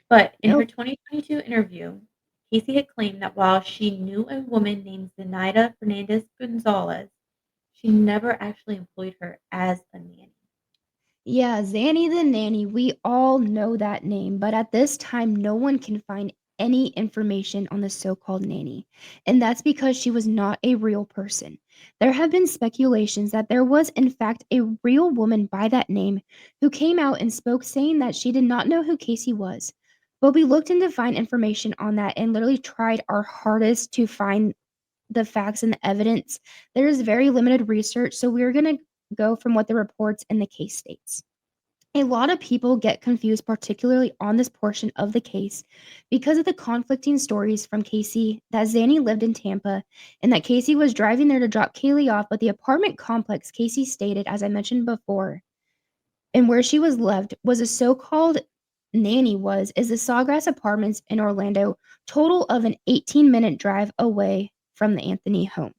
But in her Nope. 2022 interview, Casey had claimed that while she knew a woman named Zenaida Fernandez Gonzalez, she never actually employed her as a nanny. Yeah, Zanny the Nanny, we all know that name, but at this time, no one can find any information on the so-called nanny, and that's because she was not a real person. There have been speculations that there was, in fact, a real woman by that name who came out and spoke saying that she did not know who Casey was. But we looked into find information on that and literally tried our hardest to find the facts and the evidence. There is very limited research, so we're going to go from what the reports in the case states. A lot of people get confused, particularly on this portion of the case, because of the conflicting stories from Casey that Zanny lived in Tampa and that Casey was driving there to drop Kaylee off, but the apartment complex Casey stated, as I mentioned before, and where she was left was a so-called nanny is the Sawgrass Apartments in Orlando, total of an 18-minute drive away from the Anthony home.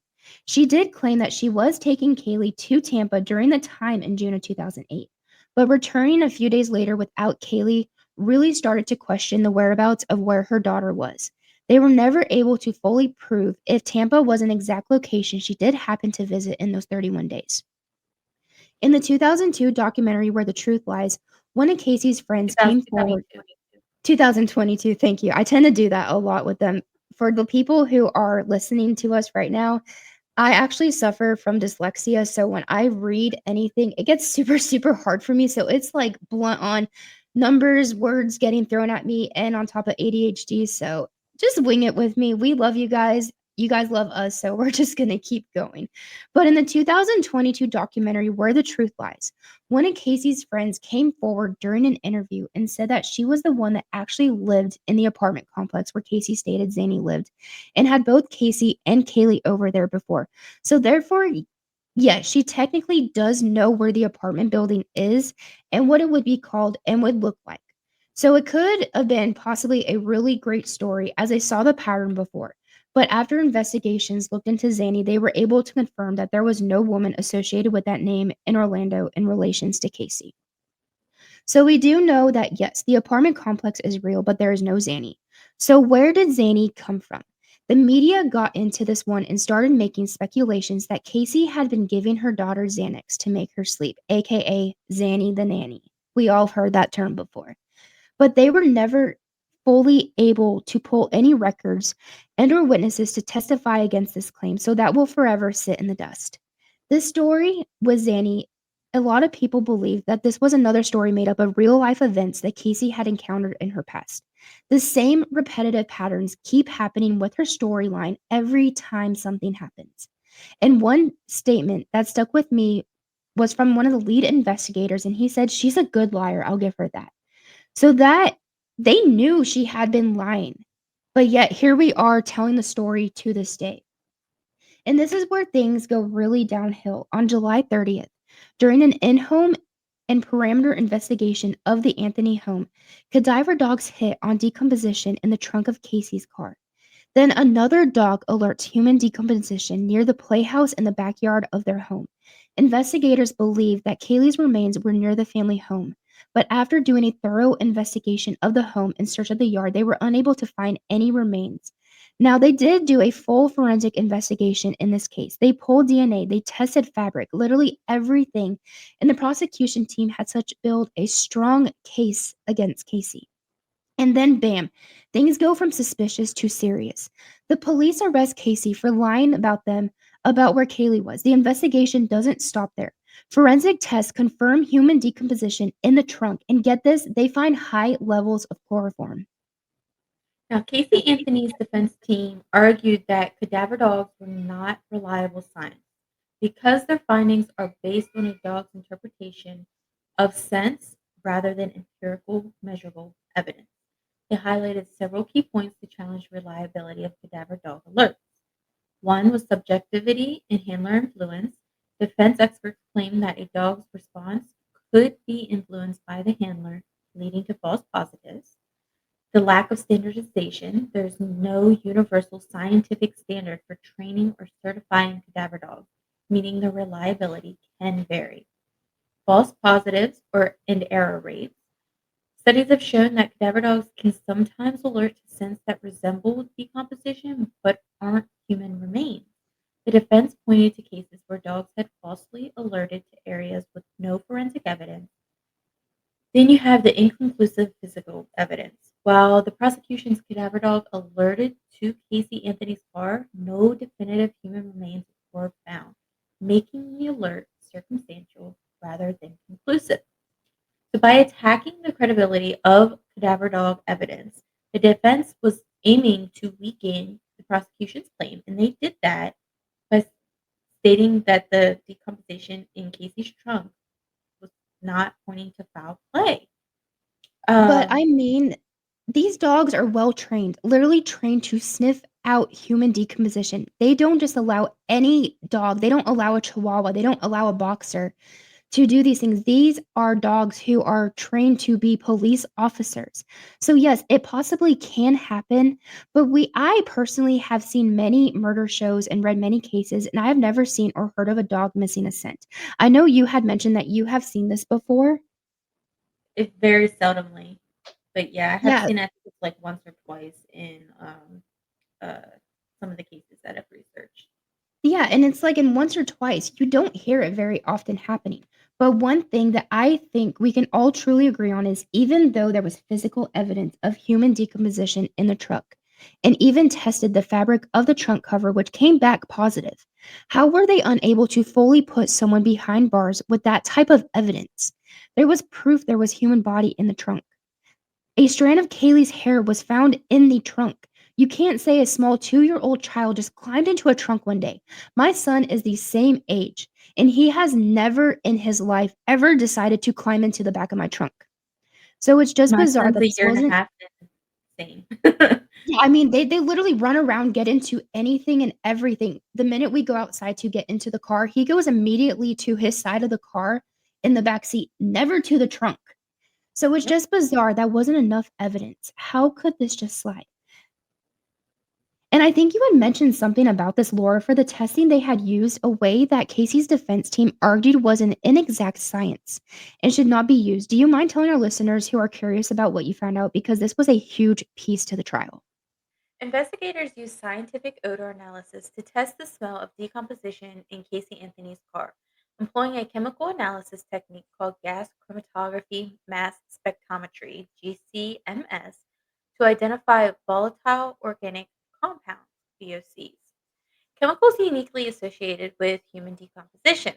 She did claim that she was taking Kaylee to Tampa during the time in June of 2008, but returning a few days later without Kaylee really started to question the whereabouts of where her daughter was. They were never able to fully prove if Tampa was an exact location she did happen to visit in those 31 days. In the 2002 documentary Where the Truth Lies, one of Casey's friends came forward. 2022. 2022, thank you. I tend to do that a lot with them. For the people who are listening to us right now, I actually suffer from dyslexia, so when I read anything, it gets super, super hard for me. So it's like blunt on numbers, words getting thrown at me, and on top of ADHD. So just wing it with me. We love you guys. You guys love us, so we're just gonna keep going. But in the 2022 documentary, Where the Truth Lies, one of Casey's friends came forward during an interview and said that she was the one that actually lived in the apartment complex where Casey stated Zanny lived and had both Casey and Kaylee over there before. So therefore, yes, she technically does know where the apartment building is and what it would be called and would look like. So it could have been possibly a really great story as they saw the pattern before. But after investigations looked into Zanny, they were able to confirm that there was no woman associated with that name in Orlando in relations to Casey. So we do know that yes, the apartment complex is real, but there is no Zanny. So where did Zanny come from? The media got into this one and started making speculations that Casey had been giving her daughter Xanax to make her sleep, aka Zanny the nanny. We all heard that term before. But they were never fully able to pull any records and or witnesses to testify against this claim, so that will forever sit in the dust. This story with Zanny a lot of people believe that this was another story made up of real life events that Casey had encountered in her past. The same repetitive patterns keep happening with her storyline every time something happens. And one statement that stuck with me was from one of the lead investigators, and he said, "She's a good liar, I'll give her that." So that they knew she had been lying, but yet here we are telling the story to this day. And this is where things go really downhill. On July 30th, during an in home and parameter investigation of the Anthony home, cadaver dogs hit on decomposition in the trunk of Casey's car. Then another dog alerts human decomposition near the playhouse in the backyard of their home. Investigators believe that Kaylee's remains were near the family home, but after doing a thorough investigation of the home in search of the yard, they were unable to find any remains. Now, they did do a full forensic investigation in this case. They pulled DNA, they tested fabric, literally everything, and the prosecution team had such built a strong case against Casey. And then bam, things go from suspicious to serious. The police arrest Casey for lying about where Kaylee was. The investigation doesn't stop there. Forensic tests confirm human decomposition in the trunk, and get this, they find high levels of chloroform. Now, Casey Anthony's defense team argued that cadaver dogs were not reliable science because their findings are based on a dog's interpretation of sense rather than empirical, measurable evidence. They highlighted several key points to challenge the reliability of cadaver dog alerts. One was subjectivity and handler influence. Defense experts claimed that a dog's response could be influenced by the handler, leading to false positives. The lack of standardization. There's no universal scientific standard for training or certifying cadaver dogs, meaning the reliability can vary. False positives or and error rates. Studies have shown that cadaver dogs can sometimes alert to scents that resemble decomposition but aren't human remains. The defense pointed to cases where dogs had falsely alerted to areas with no forensic evidence. Then you have the inconclusive physical evidence. While the prosecution's cadaver dog alerted to Casey Anthony's car, no definitive human remains were found, making the alert circumstantial rather than conclusive. So, by attacking the credibility of cadaver dog evidence, the defense was aiming to weaken the prosecution's claim, and they did that by stating that the decomposition in Casey's trunk was not pointing to foul play. But Um, I mean, these dogs are well trained, literally trained to sniff out human decomposition. They don't just allow any dog, they don't allow a chihuahua, they don't allow a boxer to do these things. These are dogs who are trained to be police officers. So yes, it possibly can happen, but I personally have seen many murder shows and read many cases, and I have never seen or heard of a dog missing a scent. I know you had mentioned that you have seen this before. it very seldomly, but yeah, I have Yeah, seen it like once or twice in uh, some of the cases that I've researched. yeah, and it's like in once or twice, you don't hear it very often happening. But one thing that I think we can all truly agree on is even though there was physical evidence of human decomposition in the truck, and even tested the fabric of the trunk cover, which came back positive, how were they unable to fully put someone behind bars with that type of evidence? There was proof there was human body in the trunk. A strand of Kaylee's hair was found in the trunk. You can't say a small 2-year-old child just climbed into a trunk one day. My son is the same age, and he has never in his life ever decided to climb into the back of my trunk. So it's just My bizarre son's that a this year and a wasn't. half in. Same. Yeah, I mean, they literally run around, get into anything and everything. The minute we go outside to get into the car, he goes immediately to his side of the car in the back seat, never to the trunk. So it's Yep. just bizarre that wasn't enough evidence. How could this just slide? And I think you had mentioned something about this, Laura, for the testing they had used, a way that Casey's defense team argued was an inexact science and should not be used. Do you mind telling our listeners who are curious about what you found out? Because this was a huge piece to the trial. Investigators used scientific odor analysis to test the smell of decomposition in Casey Anthony's car, employing a chemical analysis technique called gas chromatography mass spectrometry (GCMS) to identify volatile organic compounds (VOCs), chemicals uniquely associated with human decomposition.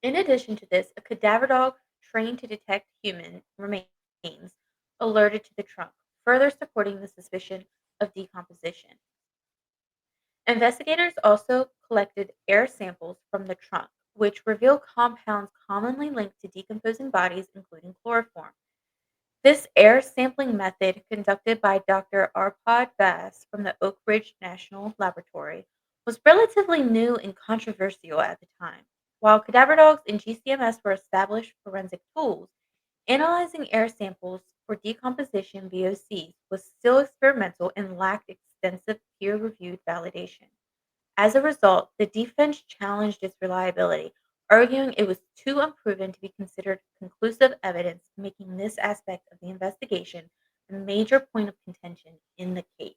In addition to this, a cadaver dog trained to detect human remains alerted to the trunk, further supporting the suspicion of decomposition. Investigators also collected air samples from the trunk, which reveal compounds commonly linked to decomposing bodies, including chloroform. This air sampling method, conducted by Dr. Arpad Bass from the Oak Ridge National Laboratory, was relatively new and controversial at the time. While cadaver dogs and GCMS were established forensic tools, analyzing air samples for decomposition VOCs was still experimental and lacked extensive peer reviewed validation. As a result, the defense challenged its reliability, arguing it was too unproven to be considered conclusive evidence, making this aspect of the investigation a major point of contention in the case.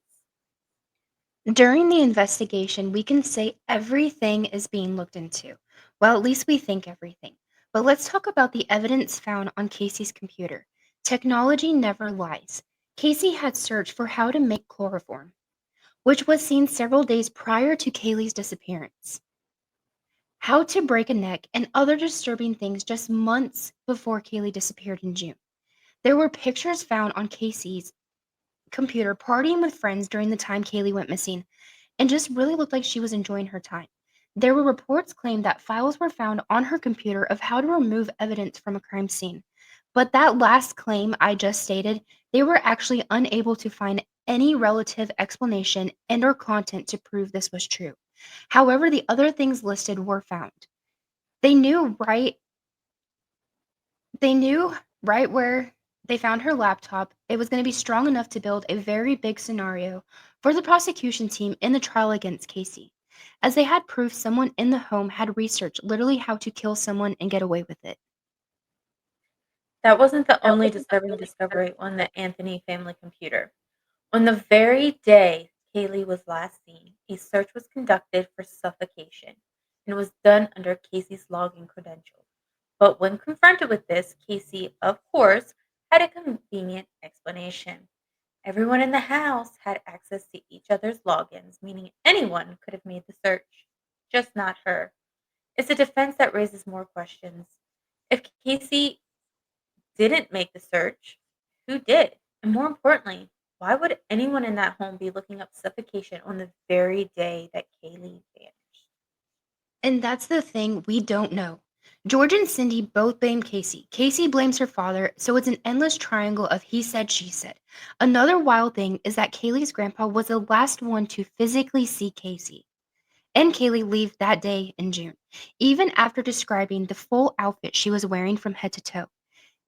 During the investigation, we can say everything is being looked into. Well, at least we think everything. But let's talk about the evidence found on Casey's computer. Technology never lies. Casey had searched for how to make chloroform, which was seen several days prior to Kaylee's disappearance, how to break a neck, and other disturbing things just months before Kaylee disappeared in June. There were pictures found on Casey's computer partying with friends during the time Kaylee went missing and just really looked like she was enjoying her time. There were reports claimed that files were found on her computer of how to remove evidence from a crime scene. But that last claim I just stated, they were actually unable to find any relative explanation and or content to prove this was true. However, the other things listed were found. They knew right they knew right where they found her laptop. It was going to be strong enough to build a very big scenario for the prosecution team in the trial against Casey, as they had proof someone in the home had researched literally how to kill someone and get away with it. That wasn't the only disturbing discovery on the Anthony family computer. On the very day Kaylee was last seen, a search was conducted for suffocation and was done under Casey's login credentials. But when confronted with this, Casey, of course, had a convenient explanation. Everyone in the house had access to each other's logins, meaning anyone could have made the search, just not her. It's a defense that raises more questions. If Casey didn't make the search, who did? And more importantly, why would anyone in that home be looking up suffocation on the very day that Kaylee vanished? And that's the thing we don't know. George and Cindy both blame Casey. Casey blames her father, so it's an endless triangle of he said, she said. Another wild thing is that Kaylee's grandpa was the last one to physically see Casey and Kaylee leave that day in June, even after describing the full outfit she was wearing from head to toe.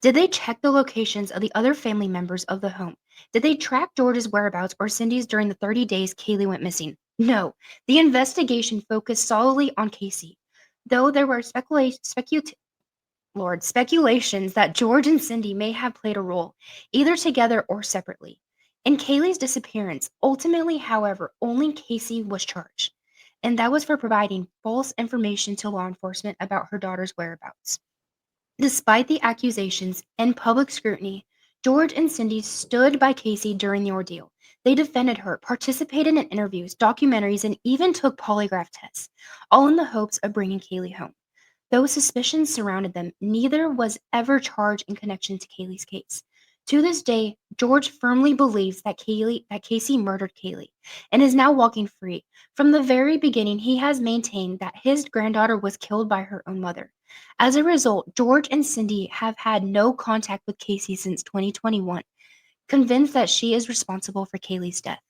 Did they check the locations of the other family members of the home? Did they track George's whereabouts or Cindy's during the 30 days Kaylee went missing? No. The investigation focused solely on Casey, though there were speculations that George and Cindy may have played a role, either together or separately. In Kaylee's disappearance, ultimately, however, only Casey was charged, and that was for providing false information to law enforcement about her daughter's whereabouts. Despite the accusations and public scrutiny, George and Cindy stood by Casey during the ordeal. They defended her, participated in interviews, documentaries, and even took polygraph tests, all in the hopes of bringing Kaylee home. Though suspicions surrounded them, neither was ever charged in connection to Kaylee's case. To this day, George firmly believes that Casey murdered Kaylee and is now walking free. From the very beginning, he has maintained that his granddaughter was killed by her own mother. As a result, George and Cindy have had no contact with Casey since 2021, convinced that she is responsible for Kaylee's death.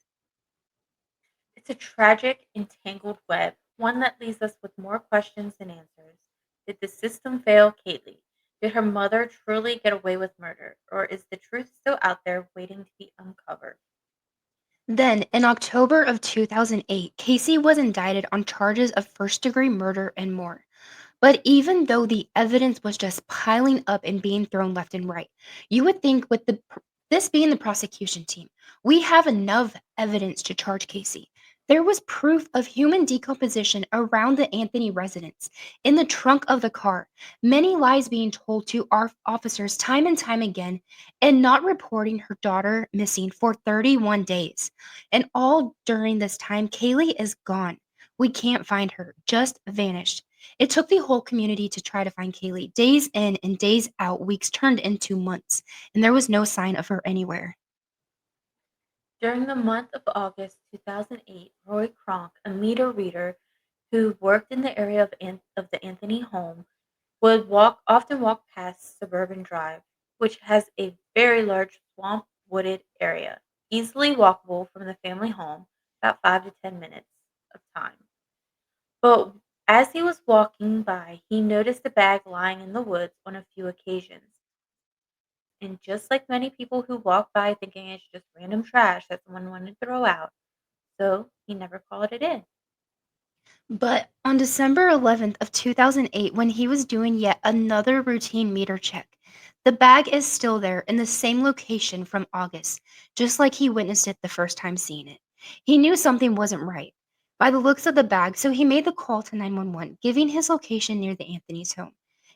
It's a tragic, entangled web, one that leaves us with more questions than answers. Did the system fail Kaylee? Did her mother truly get away with murder? Or is the truth still out there waiting to be uncovered? Then, in October of 2008, Casey was indicted on charges of first degree murder and more. But even though the evidence was just piling up and being thrown left and right, you would think with this being the prosecution team, we have enough evidence to charge Casey. There was proof of human decomposition around the Anthony residence, in the trunk of the car, many lies being told to our officers time and time again, and not reporting her daughter missing for 31 days. And all during this time, Kaylee is gone. We can't find her, just vanished. It took the whole community to try to find Caylee. Days in and days out, weeks turned into months, and there was no sign of her anywhere. During the month of August 2008, Roy Kronk, a meter reader who worked in the area of the Anthony home, would often walk past Suburban Drive, which has a very large swamp wooded area, easily walkable from the family home, about 5 to 10 minutes of time. But as he was walking by, he noticed a bag lying in the woods on a few occasions. And just like many people who walk by thinking it's just random trash that someone wanted to throw out, so he never called it in. But on December 11th of 2008, when he was doing yet another routine meter check, the bag is still there in the same location from August, just like he witnessed it the first time seeing it. He knew something wasn't right by the looks of the bag, so he made the call to 911, giving his location near the Anthony's home,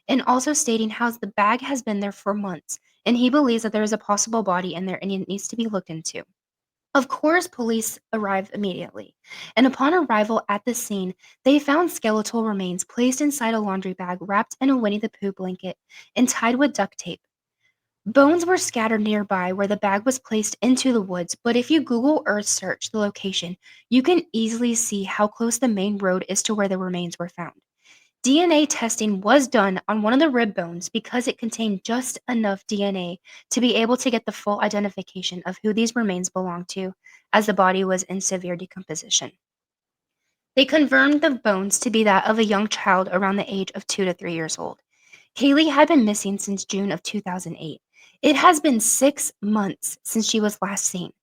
and also stating how the bag has been there for months, and he believes that there is a possible body in there and it needs to be looked into. Of course, police arrived immediately, and upon arrival at the scene, they found skeletal remains placed inside a laundry bag wrapped in a Winnie the Pooh blanket and tied with duct tape. Bones were scattered nearby where the bag was placed into the woods, but if you Google Earth search the location, you can easily see how close the main road is to where the remains were found. DNA testing was done on one of the rib bones because it contained just enough DNA to be able to get the full identification of who these remains belonged to, as the body was in severe decomposition. They confirmed the bones to be that of a young child around the age of 2 to 3 years old. Caylee had been missing since June of 2008. It has been 6 months since she was last seen.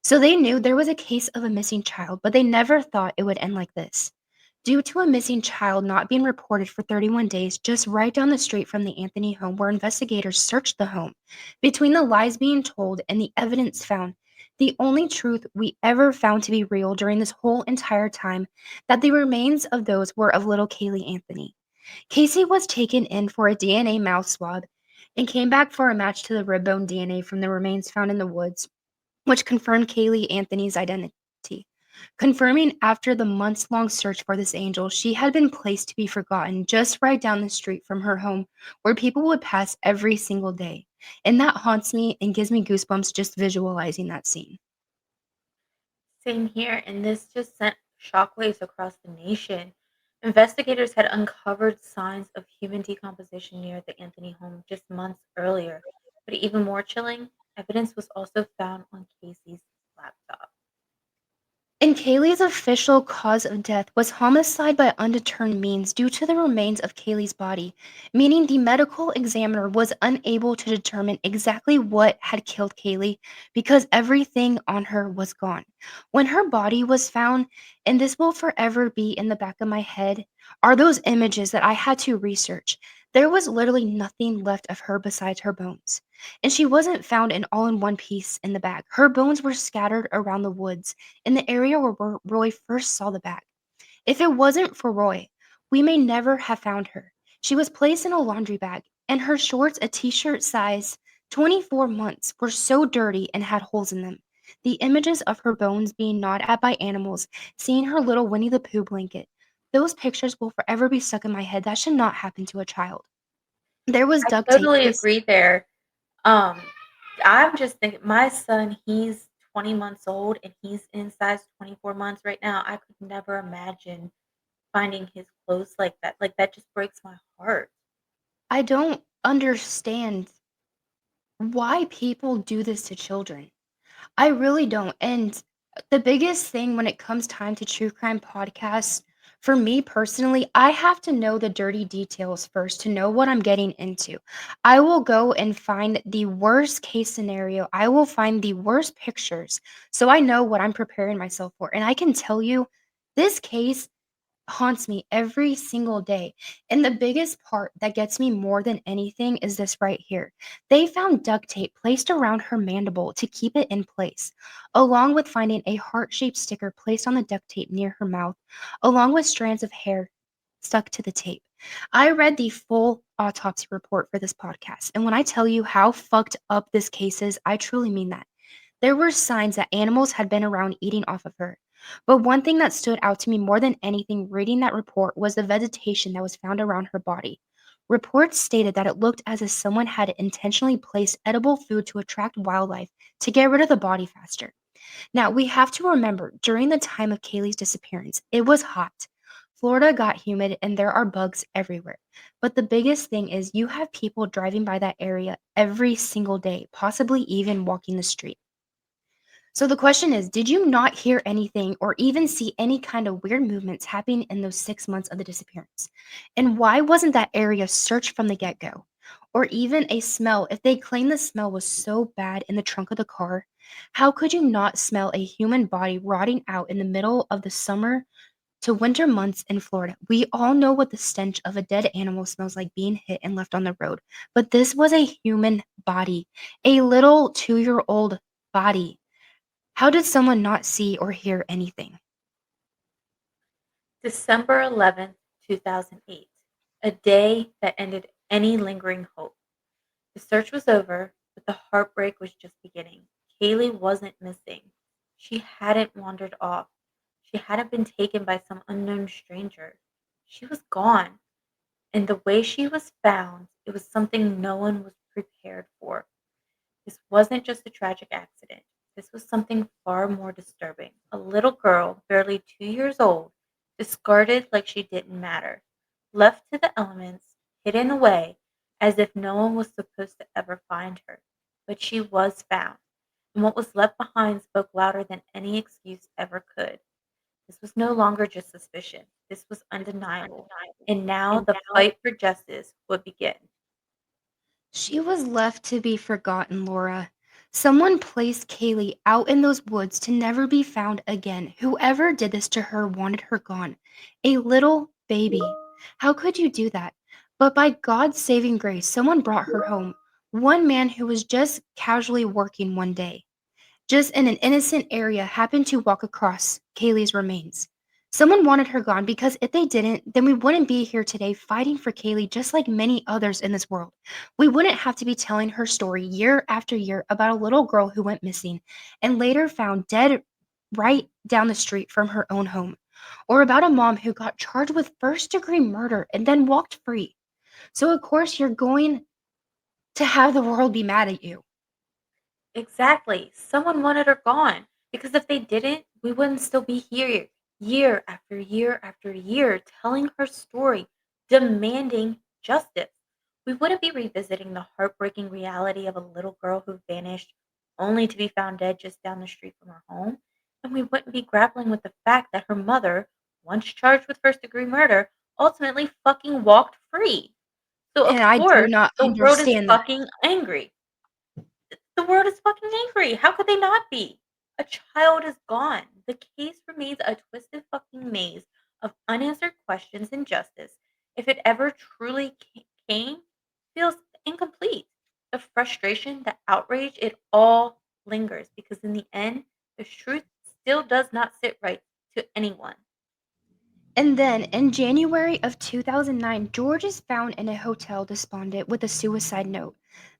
So they knew there was a case of a missing child, but they never thought it would end like this. Due to a missing child not being reported for 31 days, just right down the street from the Anthony home where investigators searched the home, between the lies being told and the evidence found, the only truth we ever found to be real during this whole entire time that the remains of those were of little Caylee Anthony. Casey was taken in for a DNA mouth swab and came back for a match to the rib bone DNA from the remains found in the woods, which confirmed Caylee Anthony's identity. Confirming after the months long search for this angel, she had been placed to be forgotten just right down the street from her home, where people would pass every single day. And that haunts me and gives me goosebumps just visualizing that scene. Same here, and this just sent shockwaves across the nation. Investigators had uncovered signs of human decomposition near the Anthony home just months earlier, but even more chilling, evidence was also found on Casey's laptop. And Kaylee's official cause of death was homicide by undetermined means due to the remains of Kaylee's body, meaning the medical examiner was unable to determine exactly what had killed Kaylee because everything on her was gone. When her body was found, and this will forever be in the back of my head, are those images that I had to research. There was literally nothing left of her besides her bones. And she wasn't found in all in one piece in the bag. Her bones were scattered around the woods in the area where Roy first saw the bag. If it wasn't for Roy, we may never have found her. She was placed in a laundry bag, and her shorts, a t shirt size 24 months, were so dirty and had holes in them. The images of her bones being gnawed at by animals, seeing her little Winnie the Pooh blanket, those pictures will forever be stuck in my head. That should not happen to a child. There was I duct tape totally placed. agree there. Um, I'm just thinking, my son, he's 20 months old and he's in size 24 months right now. I could never imagine finding his clothes like that. Like, that just breaks my heart. I don't understand why people do this to children. I really don't. And the biggest thing when it comes time to true crime podcasts, for me personally, I have to know the dirty details first to know what I'm getting into. I will go and find the worst case scenario. I will find the worst pictures so I know what I'm preparing myself for. And I can tell you, this case haunts me every single day. And the biggest part that gets me more than anything is this right here. They found duct tape placed around her mandible to keep it in place, along with finding a heart shaped sticker placed on the duct tape near her mouth, along with strands of hair stuck to the tape. I read the full autopsy report for this podcast, and when I tell you how fucked up this case is, I truly mean that. There were signs that animals had been around eating off of her. But one thing that stood out to me more than anything reading that report was the vegetation that was found around her body. Reports stated that it looked as if someone had intentionally placed edible food to attract wildlife to get rid of the body faster. Now, we have to remember during the time of Kaylee's disappearance, it was hot. Florida got humid and there are bugs everywhere. But the biggest thing is you have people driving by that area every single day, possibly even walking the street. So the question is, did you not hear anything or even see any kind of weird movements happening in those 6 months of the disappearance? And why wasn't that area searched from the get go? Or even a smell, if they claim the smell was so bad in the trunk of the car, how could you not smell a human body rotting out in the middle of the summer to winter months in Florida? We all know what the stench of a dead animal smells like being hit and left on the road, but this was a human body, a little 2-year old body. How did someone not see or hear anything? December 11th, 2008, a day that ended any lingering hope. The search was over, but the heartbreak was just beginning. Kaylee wasn't missing. She hadn't wandered off. She hadn't been taken by some unknown stranger. She was gone. And the way she was found, it was something no one was prepared for. This wasn't just a tragic accident. This was something far more disturbing. A little girl, barely 2 years old, discarded like she didn't matter, left to the elements, hidden away as if no one was supposed to ever find her. But she was found, and what was left behind spoke louder than any excuse ever could. This was no longer just suspicion, this was undeniable. And now the fight for justice would begin. She was left to be forgotten, Laura. Someone placed Kaylee out in those woods to never be found again. Whoever did this to her wanted her gone. A little baby. How could you do that? But by God's saving grace, someone brought her home. One man who was just casually working one day, just in an innocent area, happened to walk across Kaylee's remains. Someone wanted her gone because if they didn't, then we wouldn't be here today fighting for Kaylee just like many others in this world. We wouldn't have to be telling her story year after year about a little girl who went missing and later found dead right down the street from her own home, or about a mom who got charged with first-degree murder and then walked free. So, of course, you're going to have the world be mad at you. Exactly. Someone wanted her gone because if they didn't, we wouldn't still be here year after year after year telling her story, demanding justice. We wouldn't be revisiting the heartbreaking reality of a little girl who vanished only to be found dead just down the street from her home. And we wouldn't be grappling with the fact that her mother, once charged with first degree murder, ultimately fucking walked free. So, And of I do course, not the world is understand that. fucking angry. The world is fucking angry. How could they not be? A child is gone. The case remains a twisted fucking maze of unanswered questions and justice. If it ever truly came, feels incomplete. The frustration, the outrage, it all lingers because in the end, the truth still does not sit right to anyone. And then, in January of 2009, George is found in a hotel despondent with a suicide note.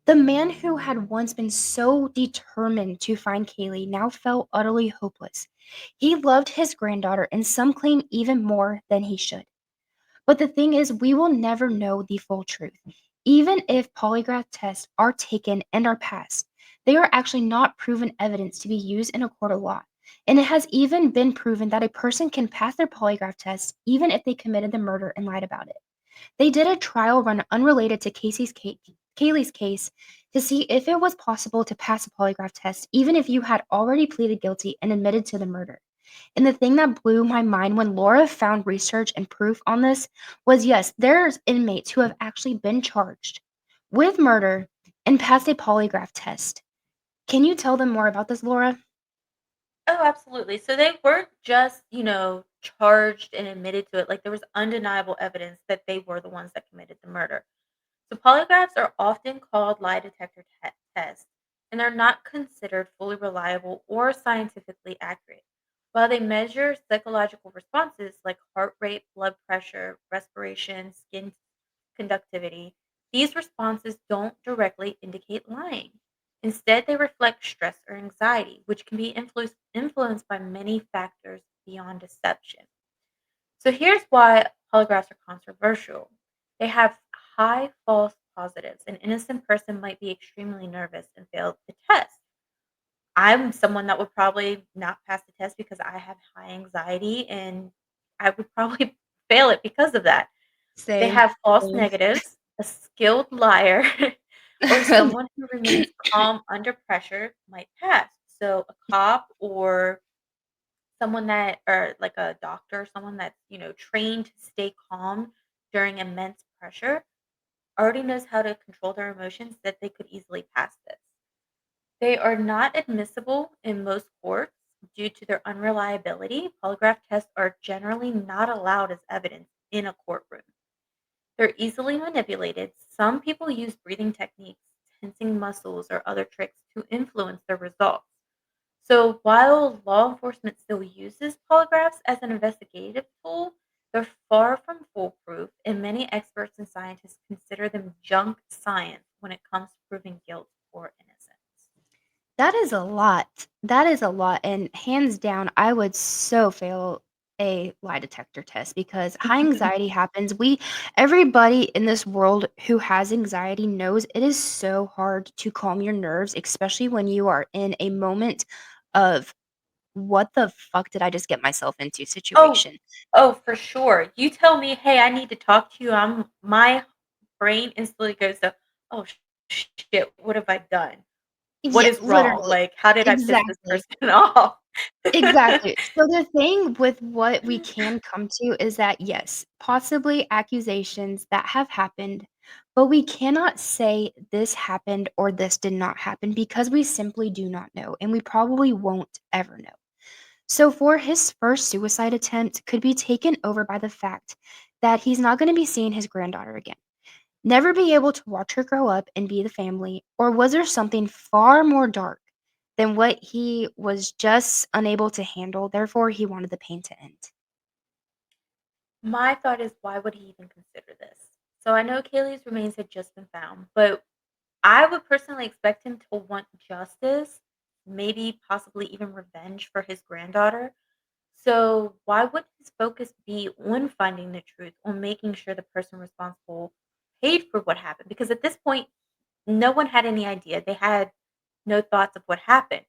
The man who had once been so determined to find Kaylee now felt utterly hopeless. He loved his granddaughter, and some claim even more than he should. But the thing is, we will never know the full truth. Even if polygraph tests are taken and are passed, they are actually not proven evidence to be used in a court of law. And it has even been proven that a person can pass their polygraph test even if they committed the murder and lied about it. They did a trial run unrelated to Kaylee's case to see if it was possible to pass a polygraph test even if you had already pleaded guilty and admitted to the murder. And the thing that blew my mind when Laura found research and proof on this was yes, there's inmates who have actually been charged with murder and passed a polygraph test. Can you tell them more about this, Laura? Oh, absolutely. So they weren't just, charged and admitted to it. Like there was undeniable evidence that they were the ones that committed the murder. So polygraphs are often called lie detector tests, and they're not considered fully reliable or scientifically accurate. While they measure psychological responses like heart rate, blood pressure, respiration, skin conductivity, these responses don't directly indicate lying. Instead, they reflect stress or anxiety, which can be influenced by many factors beyond deception. So here's why polygraphs are controversial. They have high false positives. An innocent person might be extremely nervous and fail the test. I'm someone that would probably not pass the test because I have high anxiety and I would probably fail it because of that. They Same. have false Same. negatives, a skilled liar, or someone who remains calm under pressure might pass. So a cop or someone that or like a doctor, someone that's, trained to stay calm during immense pressure already knows how to control their emotions that they could easily pass this. They are not admissible in most courts due to their unreliability. Polygraph tests are generally not allowed as evidence in a courtroom. They're easily manipulated. Some people use breathing techniques, tensing muscles, or other tricks to influence their results. So while law enforcement still uses polygraphs as an investigative tool, they're far from foolproof, and many experts and scientists consider them junk science when it comes to proving guilt or innocence. That is a lot. That is a lot, and hands down, I would so fail a lie detector test because high anxiety happens. We Everybody in this world who has anxiety knows it is so hard to calm your nerves, especially when you are in a moment of "What the fuck did I just get myself into?" Oh, situation. oh, for sure. You tell me, "Hey, I need to talk to you." My brain instantly goes to, "Oh, shit, what have I done? What Yeah, is wrong? literally. Like, how did I piss this Exactly. person off?" Exactly. So the thing with what we can come to is that, yes, possibly accusations that have happened, but we cannot say this happened or this did not happen because we simply do not know, and we probably won't ever know. So for his first suicide attempt could be taken over by the fact that he's not going to be seeing his granddaughter again. Never be able to watch her grow up and be the family, or was there something far more dark than what he was just unable to handle, therefore he wanted the pain to end? My thought is, why would he even consider this? So I know Kaylee's remains had just been found, but I would personally expect him to want justice, maybe possibly even revenge for his granddaughter. So why would his focus be on finding the truth, on making sure the person responsible paid for what happened? Because at this point, no one had any idea. They had no thoughts of what happened.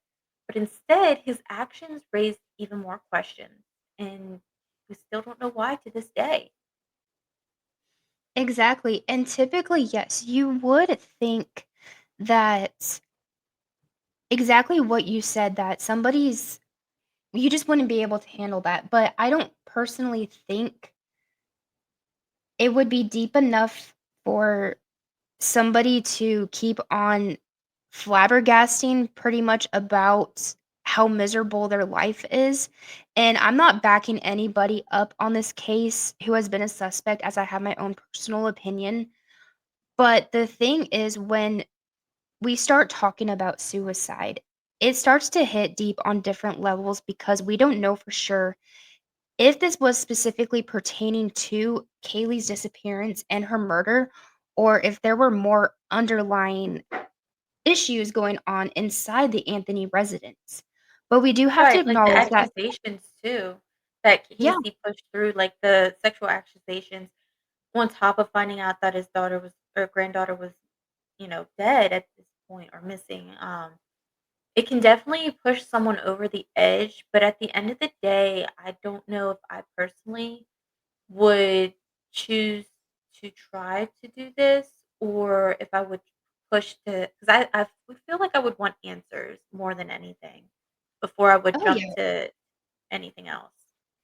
But instead, his actions raised even more questions. And we still don't know why to this day. Exactly, and typically, yes, you would think that exactly what you said, that somebody's you just wouldn't be able to handle that, but I don't personally think it would be deep enough for somebody to keep on flabbergasting pretty much about how miserable their life is, and I'm not backing anybody up on this case who has been a suspect, as I have my own personal opinion, but the thing is when we start talking about suicide, it starts to hit deep on different levels because we don't know for sure if this was specifically pertaining to Kaylee's disappearance and her murder, or if there were more underlying issues going on inside the Anthony residence. But we do have to Right, like the acknowledge that accusations too that yeah, Casey pushed through, like the sexual accusations, on top of finding out that his daughter was or granddaughter was, dead at this point or missing. It can definitely push someone over the edge, but at the end of the day, I don't know if I personally would choose to try to do this or if I would push to because I would feel like I would want answers more than anything before I would oh, jump yeah. to anything else.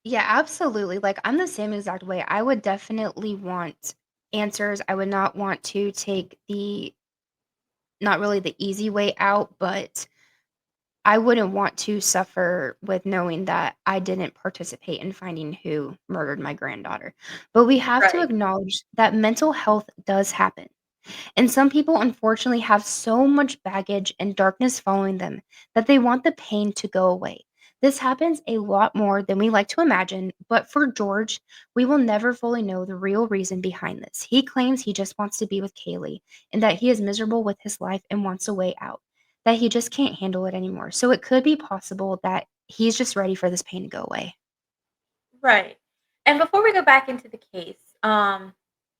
Yeah, absolutely, like, I'm the same exact way. I would definitely want answers. I would not want to take the not really the easy way out, but I wouldn't want to suffer with knowing that I didn't participate in finding who murdered my granddaughter. But we have to Right. acknowledge that mental health does happen. And some people unfortunately have so much baggage and darkness following them that they want the pain to go away. This happens a lot more than we like to imagine, but for George, we will never fully know the real reason behind this. He claims he just wants to be with Kaylee and that he is miserable with his life and wants a way out. that he just can't handle it anymore. So it could be possible that he's just ready for this pain to go away. Right. And before we go back into the case, well,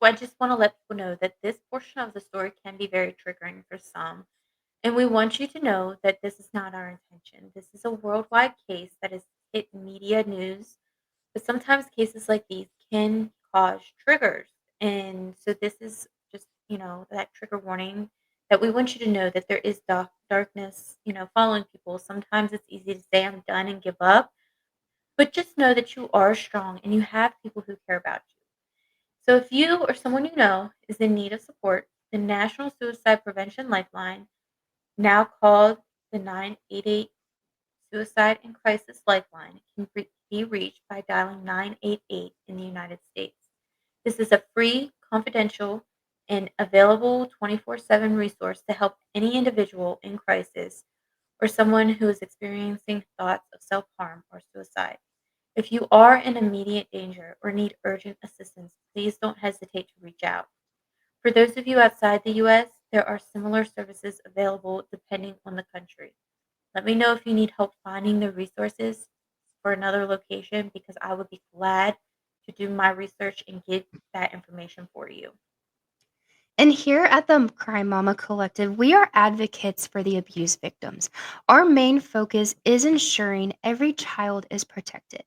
I just want to let people know that this portion of the story can be very triggering for some. And we want you to know that this is not our intention. This is a worldwide case that has hit media news, but sometimes cases like these can cause triggers. And so this is just, that trigger warning that we want you to know that there is darkness, following people. Sometimes it's easy to say, I'm done and give up, but just know that you are strong and you have people who care about you. So if you or someone you know is in need of support, the National Suicide Prevention Lifeline, now called the 988 Suicide and Crisis Lifeline, can be reached by dialing 988 in the United States. This is a free, confidential, and available 24/7 resource to help any individual in crisis or someone who is experiencing thoughts of self harm or suicide. If you are in immediate danger or need urgent assistance, please don't hesitate to reach out. For those of you outside the US, there are similar services available depending on the country. Let me know if you need help finding the resources for another location because I would be glad to do my research and get that information for you. And here at the Crime Mama Collective, we are advocates for the abuse victims. Our main focus is ensuring every child is protected,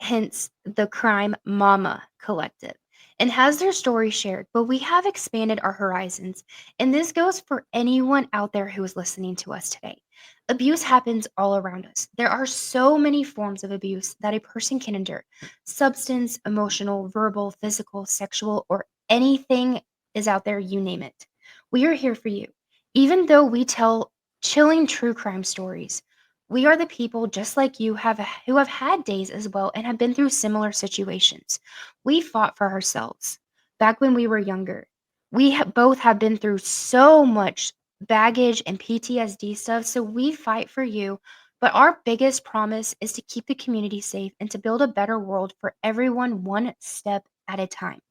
hence the Crime Mama Collective, and has their story shared. But we have expanded our horizons, and this goes for anyone out there who is listening to us today. Abuse happens all around us. There are so many forms of abuse that a person can endure: substance, emotional, verbal, physical, sexual, or anything is out there, you name it. We are here for you. Even though we tell chilling true crime stories, we are the people just like you who have had days as well and have been through similar situations. We fought for ourselves back when we were younger. Both have been through so much baggage and PTSD stuff, so we fight for you. But our biggest promise is to keep the community safe and to build a better world for everyone one step at a time.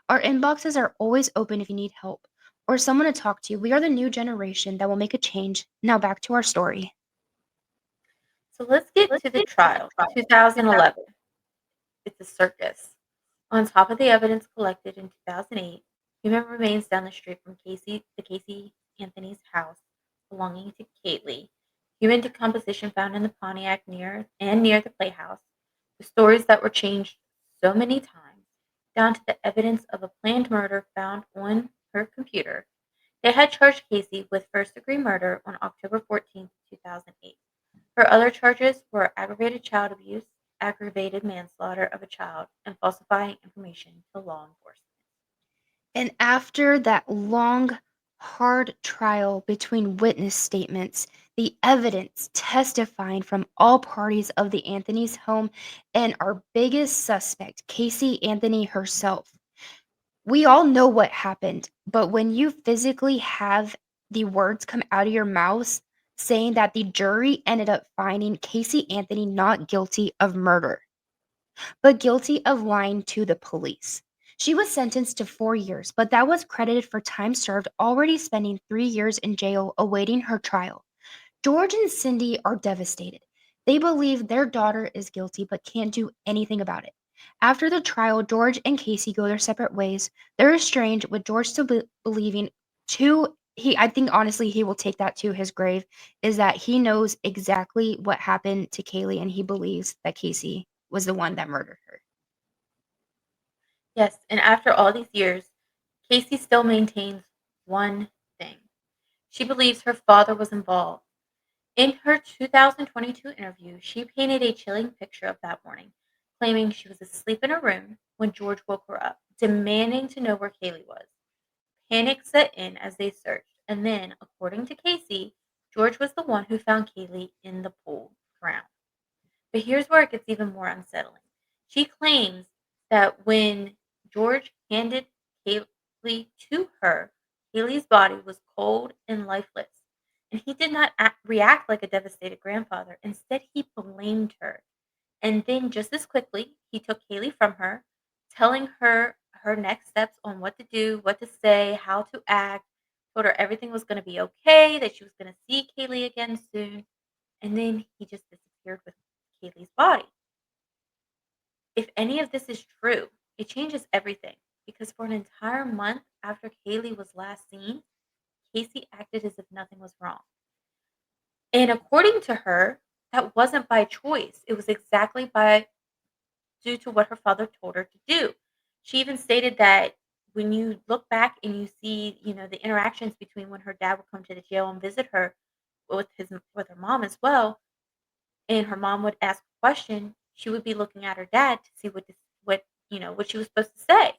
Our inboxes are always open if you need help or someone to talk to. We are the new generation that will make a change. Now back to our story. So let's get to the trial. 2011. It's a circus. On top of the evidence collected in 2008, human remains down the street from Casey Anthony's house belonging to Caylee, human decomposition found in the Pontiac near the playhouse, the stories that were changed so many times, down to the evidence of a planned murder found on her computer. They had charged Casey with first-degree murder on October 14th, 2008. Her other charges were aggravated child abuse, aggravated manslaughter of a child, and falsifying information to law enforcement. And after that long, hard trial between witness statements, the evidence testifying from all parties of the Anthony's home, and our biggest suspect, Casey Anthony herself, we all know what happened. But when you physically have the words come out of your mouth saying that the jury ended up finding Casey Anthony not guilty of murder, but guilty of lying to the police. She was sentenced to 4 years, but that was credited for time served, already spending 3 years in jail awaiting her trial. George and Cindy are devastated. They believe their daughter is guilty but can't do anything about it. After the trial, George and Casey go their separate ways. They're estranged, with George still believing I think honestly he will take that to his grave, is that he knows exactly what happened to Caylee and he believes that Casey was the one that murdered her. Yes, and after all these years, Casey still maintains one thing. She believes her father was involved. In her 2022 interview, she painted a chilling picture of that morning, claiming she was asleep in her room when George woke her up, demanding to know where Kaylee was. Panic set in as they searched, and then, according to Casey, George was the one who found Kaylee in the pool, drowned. But here's where it gets even more unsettling. She claims that when George handed Kaylee to her, Kaylee's body was cold and lifeless, and he did not react like a devastated grandfather. Instead, he blamed her. And then, just as quickly, he took Kaylee from her, telling her her next steps on what to do, what to say, how to act, told her everything was gonna be okay, that she was gonna see Caylee again soon, and then he just disappeared with Caylee's body. If any of this is true, it changes everything because for an entire month after Caylee was last seen, Casey acted as if nothing was wrong. And according to her, that wasn't by choice. It was exactly by due to what her father told her to do. She even stated that when you look back and you see, the interactions between when her dad would come to the jail and visit her with her mom as well, and her mom would ask a question, she would be looking at her dad to see what she was supposed to say.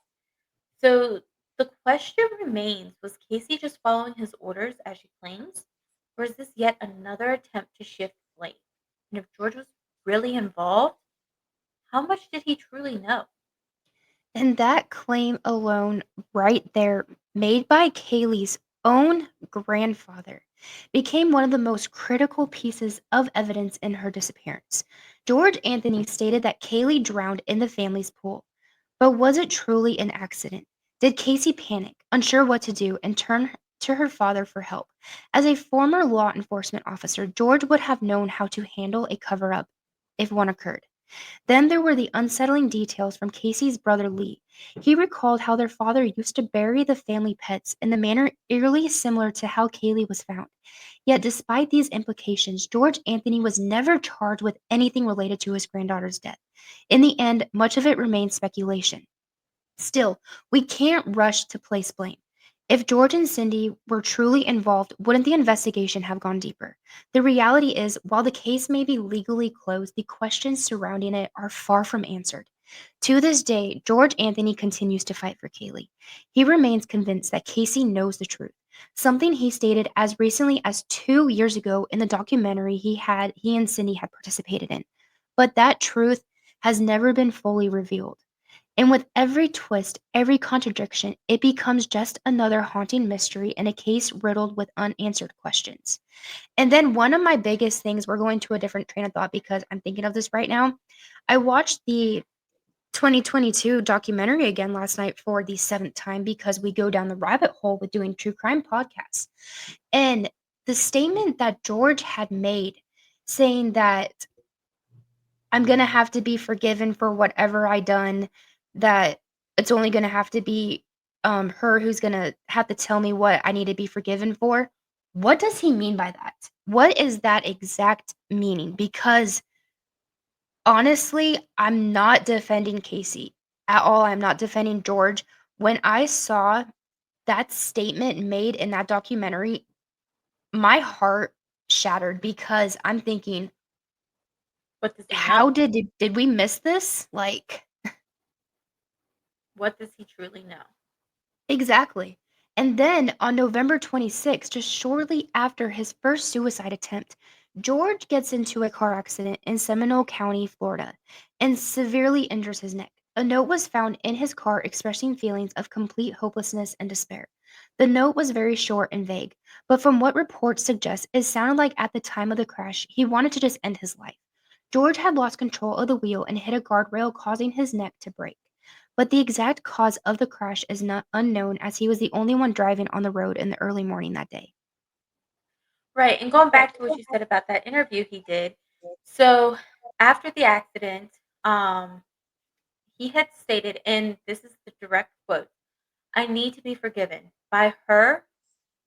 So the question remains, was Casey just following his orders as she claims? Or is this yet another attempt to shift blame? And if George was really involved, how much did he truly know? And that claim alone, right there, made by Kaylee's own grandfather, became one of the most critical pieces of evidence in her disappearance. George Anthony stated that Kaylee drowned in the family's pool. But was it truly an accident? Did Casey panic, unsure what to do, and turn to her father for help? As a former law enforcement officer, George would have known how to handle a cover up if one occurred. Then there were the unsettling details from Casey's brother Lee. He recalled how their father used to bury the family pets in the manner eerily similar to how Kaylee was found. Yet, despite these implications, George Anthony was never charged with anything related to his granddaughter's death. In the end, much of it remained speculation. Still, we can't rush to place blame. If George and Cindy were truly involved, wouldn't the investigation have gone deeper? The reality is, while the case may be legally closed, the questions surrounding it are far from answered. To this day, George Anthony continues to fight for Kaylee. He remains convinced that Casey knows the truth, something he stated as recently as 2 years ago in the documentary he and Cindy had participated in. But that truth has never been fully revealed. And with every twist, every contradiction, it becomes just another haunting mystery in a case riddled with unanswered questions. And then one of my biggest things, we're going to a different train of thought because I'm thinking of this right now. I watched the 2022 documentary again last night for the seventh time because we go down the rabbit hole with doing true crime podcasts. And the statement that George had made saying that I'm gonna have to be forgiven for whatever I done, that it's only gonna have to be, her who's gonna have to tell me what I need to be forgiven for. What does he mean by that? What is that exact meaning? Because, honestly, I'm not defending Casey at all, I'm not defending George. When I saw that statement made in that documentary, my heart shattered because I'm thinking, What does he "How know? did we miss this?" Like, What does he truly know? exactly. And then on November 26th, just shortly after his first suicide attempt, George gets into a car accident in Seminole County, Florida, and severely injures his neck. A note was found in his car expressing feelings of complete hopelessness and despair. The note was very short and vague, but from what reports suggest, it sounded like at the time of the crash, he wanted to just end his life. George had lost control of the wheel and hit a guardrail, causing his neck to break. But the exact cause of the crash is not unknown as he was the only one driving on the road in the early morning that day. Right, and going back to what you said about that interview he did. So, after the accident, um, he had stated, and this is the direct quote, "I need to be forgiven by her,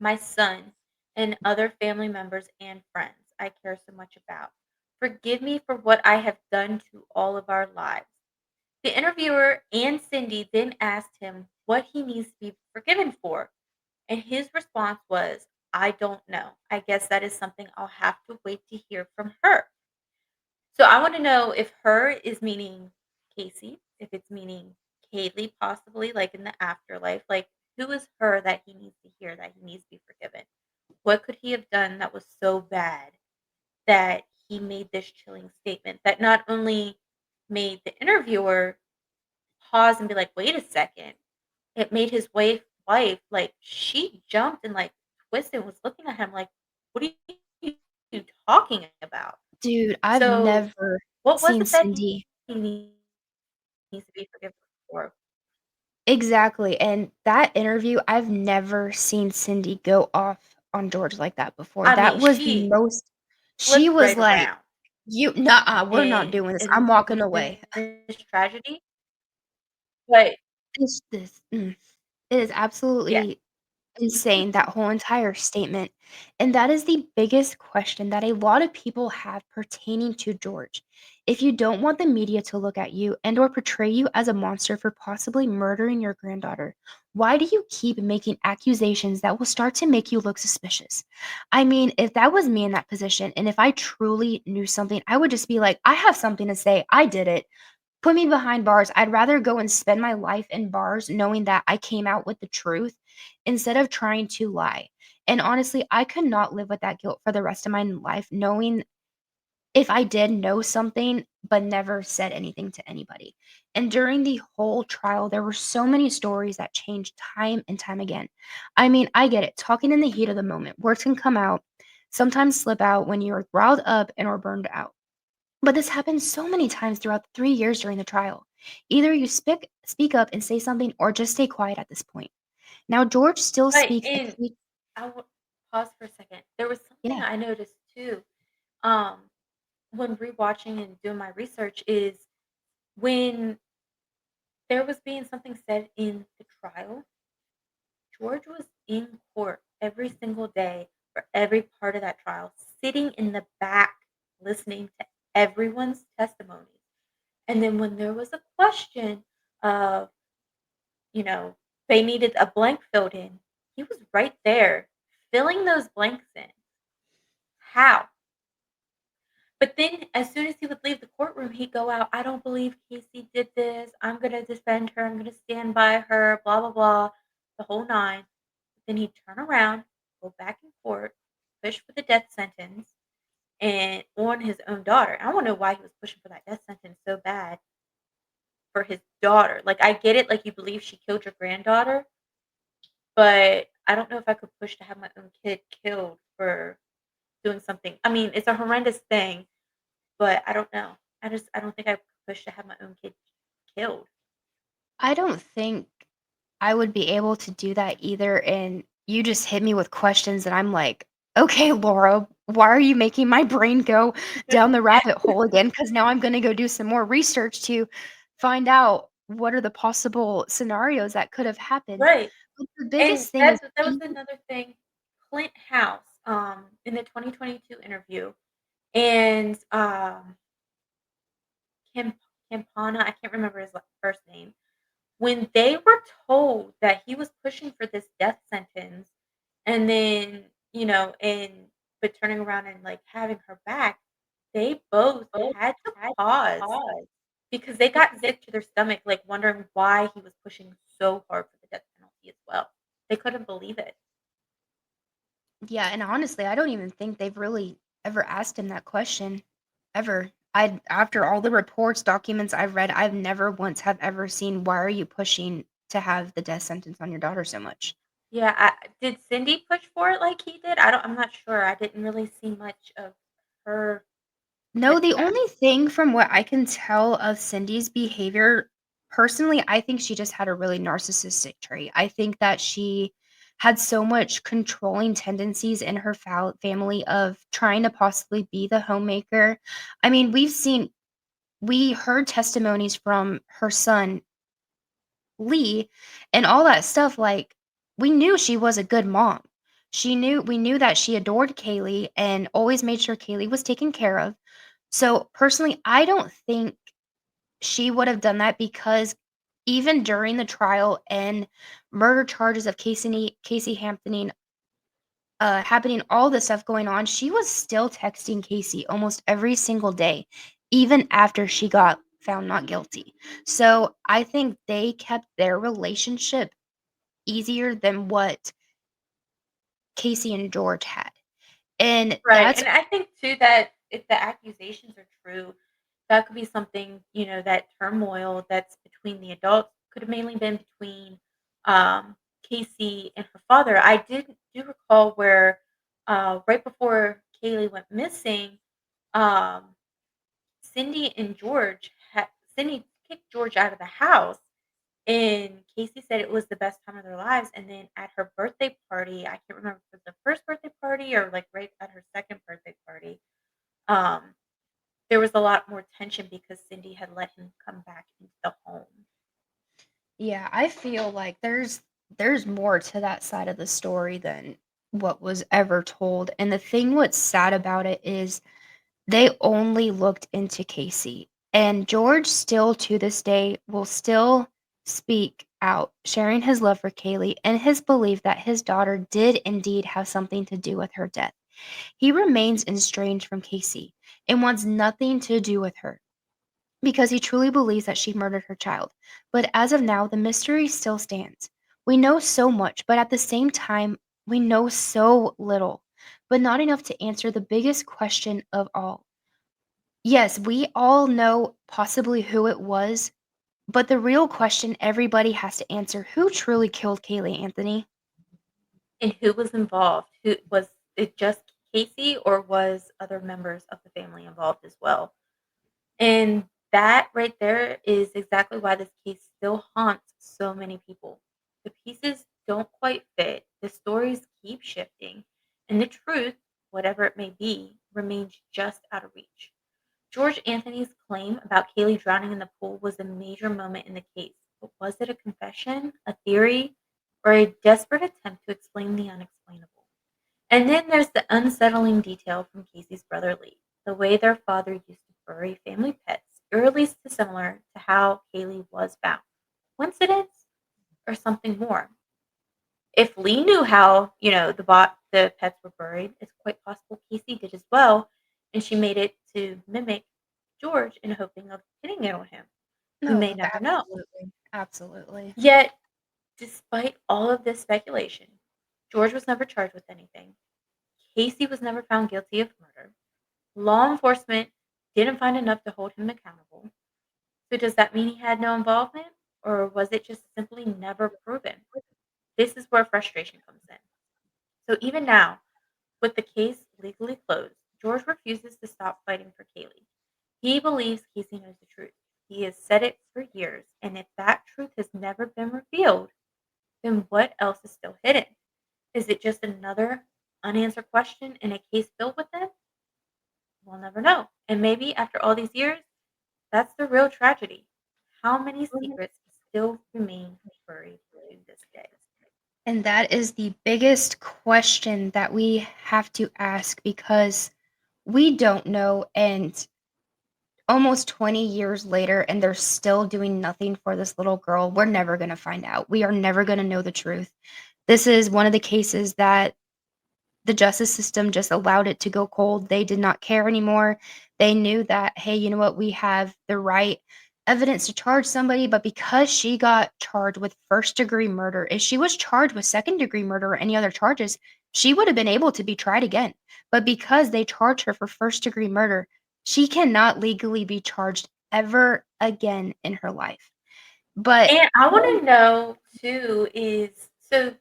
my son, and other family members and friends I care so much about. Forgive me for what I have done to all of our lives." The interviewer and Cindy then asked him what he needs to be forgiven for, and his response was, "I don't know. I guess that is something I'll have to wait to hear from her." So I want to know if her is meaning Casey, if it's meaning Kaylee, possibly, like in the afterlife. Like, who is her that he needs to hear that he needs to be forgiven? What could he have done that was so bad that he made this chilling statement that not only made the interviewer pause and be like, "Wait a second," it made his wife, like, she jumped and, like, twisted and was looking at him like, "What are you talking about?" Dude, I've So, never what was seen it that Cindy. he needs to be forgiven for? Exactly, and that interview, I've never seen Cindy go off on George like that before. I That mean, was the she most she flipped was right like, around "You nuh-uh, we're not in doing this. in I'm walking away." in this tragedy, but It's this it is yeah. absolutely insane, that whole entire statement, and that is the biggest question that a lot of people have pertaining to George. If you don't want the media to look at you and or portray you as a monster for possibly murdering your granddaughter, why do you keep making accusations that will start to make you look suspicious? I mean, if that was me in that position, and if I truly knew something, I would just be like, "I have something to say. I did it. Put me behind bars. I'd rather go and spend my life in bars knowing that I came out with the truth instead of trying to lie." And honestly, I could not live with that guilt for the rest of my life, knowing if I did know something but never said anything to anybody. And during the whole trial, there were so many stories that changed time and time again. I mean, I get it. Talking in the heat of the moment, words can come out, sometimes slip out when you're riled up and or burned out. But this happened so many times throughout the 3 years during the trial. Either you speak up and say something or just stay quiet at this point. Now George still Right, speaks and I would pause for a second. There was something yeah. I noticed too, um, when rewatching and doing my research is when there was being something said in the trial, George was in court every single day for every part of that trial, sitting in the back listening to everyone's testimony. And then when there was a question of, you know, they needed a blank filled in, he was right there filling those blanks in. How? But then as soon as he would leave the courtroom, he'd go out, "I don't believe Casey did this. I'm gonna defend her. I'm gonna stand by her, blah, blah, blah," the whole 9. Then he'd turn around, go back in court, push for the death sentence and on his own daughter. I don't know why he was pushing for that death sentence so bad for his daughter. Like, I get it, like, you believe she killed your granddaughter, but I don't know if I could push to have my own kid killed for doing something. I mean, it's a horrendous thing, but I don't know. I don't think I could push to have my own kid killed. I don't think I would be able to do that either, and you just hit me with questions and I'm like, "Okay, Laura, why are you making my brain go down the rabbit hole again? Because now I'm gonna go do some more research to find out what are the possible scenarios that could have happened." Right, But the and biggest thing is that was even another thing. Clint House, in the 2022 interview, and, Kim Campana, I can't remember his first name. When they were told that he was pushing for this death sentence and then, but turning around and, like, having her back, they both had to pause because they got sick to their stomach, like, wondering why he was pushing so hard for the death penalty as well. They couldn't believe it. yeah, and honestly, I don't even think they've really ever asked him that question, ever. I after all the reports, documents I've read, I've never once have ever seen, "Why are you pushing to have the death sentence on your daughter so much?" Yeah, did Cindy push for it like he did? I'm not sure. I didn't really see much of her No, pushing the back. only thing from what I can tell of Cindy's behavior, personally, I think she just had a really narcissistic trait. I think that she had so much controlling tendencies in her family of trying to possibly be the homemaker. I mean, we heard testimonies from her son, Lee, and all that stuff, like, we knew she was a good mom. We knew that she adored Kaylee and always made sure Kaylee was taken care of. So, personally, I don't think she would have done that because even during the trial and murder charges of Casey Hamptoning, happening, all this stuff going on, she was still texting Casey almost every single day, even after she got found not guilty. So, I think they kept their relationship easier than what Casey and George had. And Right, that's and I think too that if the accusations are true, that could be something, that turmoil that's between the adults could have mainly been between, Casey and her father. I do recall where, right before Kaylee went missing, um, Cindy and George had Cindy kicked George out of the house And Casey said it was the best time of their lives, and then at her birthday party, I can't remember if it was the first birthday party or, like, right at her second birthday party, um, there was a lot more tension because Cindy had let him come back into the home. Yeah, I feel like there's more to that side of the story than what was ever told, and the thing what's sad about it is they only looked into Casey, and George still to this day will still speak out, sharing his love for Caylee and his belief that his daughter did indeed have something to do with her death. He remains estranged from Casey and wants nothing to do with her because he truly believes that she murdered her child. But as of now, the mystery still stands. We know so much, but at the same time, we know so little, but not enough to answer the biggest question of all. Yes, we all know possibly who it was, but the real question everybody has to answer, who truly killed Caylee Anthony? And who was involved? Who was it, just Casey, or was other members of the family involved as well? And that right there is exactly why this case still haunts so many people. The pieces don't quite fit, the stories keep shifting, and the truth, whatever it may be, remains just out of reach. George Anthony's claim about Kaylee drowning in the pool was a major moment in the case, but was it a confession, a theory, or a desperate attempt to explain the unexplainable? And then there's the unsettling detail from Casey's brother Lee, the way their father used to bury family pets, eerily similar to how Kaylee was found. Coincidence or something more? If Lee knew how, the pets were buried, it's quite possible Casey did as well, and she made it to mimic George in hoping of hitting it on him. We may No, never know. absolutely, absolutely. Yet, despite all of this speculation, George was never charged with anything. Casey was never found guilty of murder. Law enforcement didn't find enough to hold him accountable. So does that mean he had no involvement? Or was it just simply never proven? This is where frustration comes in. So even now, with the case legally closed, George refuses to stop fighting for Kaylee. He believes Casey knows the truth. He has said it for years, and if that truth has never been revealed, then what else is still hidden? Is it just another unanswered question in a case filled with them? We'll never know. And maybe after all these years, that's the real tragedy. How many secrets still remain buried to this day? And that is the biggest question that we have to ask because we don't know. And almost 20 years later, and they're still doing nothing for this little girl. We're never going to find out. We are never going to know the truth. This is one of the cases that the justice system just allowed it to go cold. They did not care anymore. They knew that, hey, you know what? We have the right evidence to charge somebody, but because she got charged with first degree murder, if she was charged with second degree murder or any other charges, she would have been able to be tried again. But because they charged her for first degree murder, she cannot legally be charged ever again in her life. But And I want to know too is, so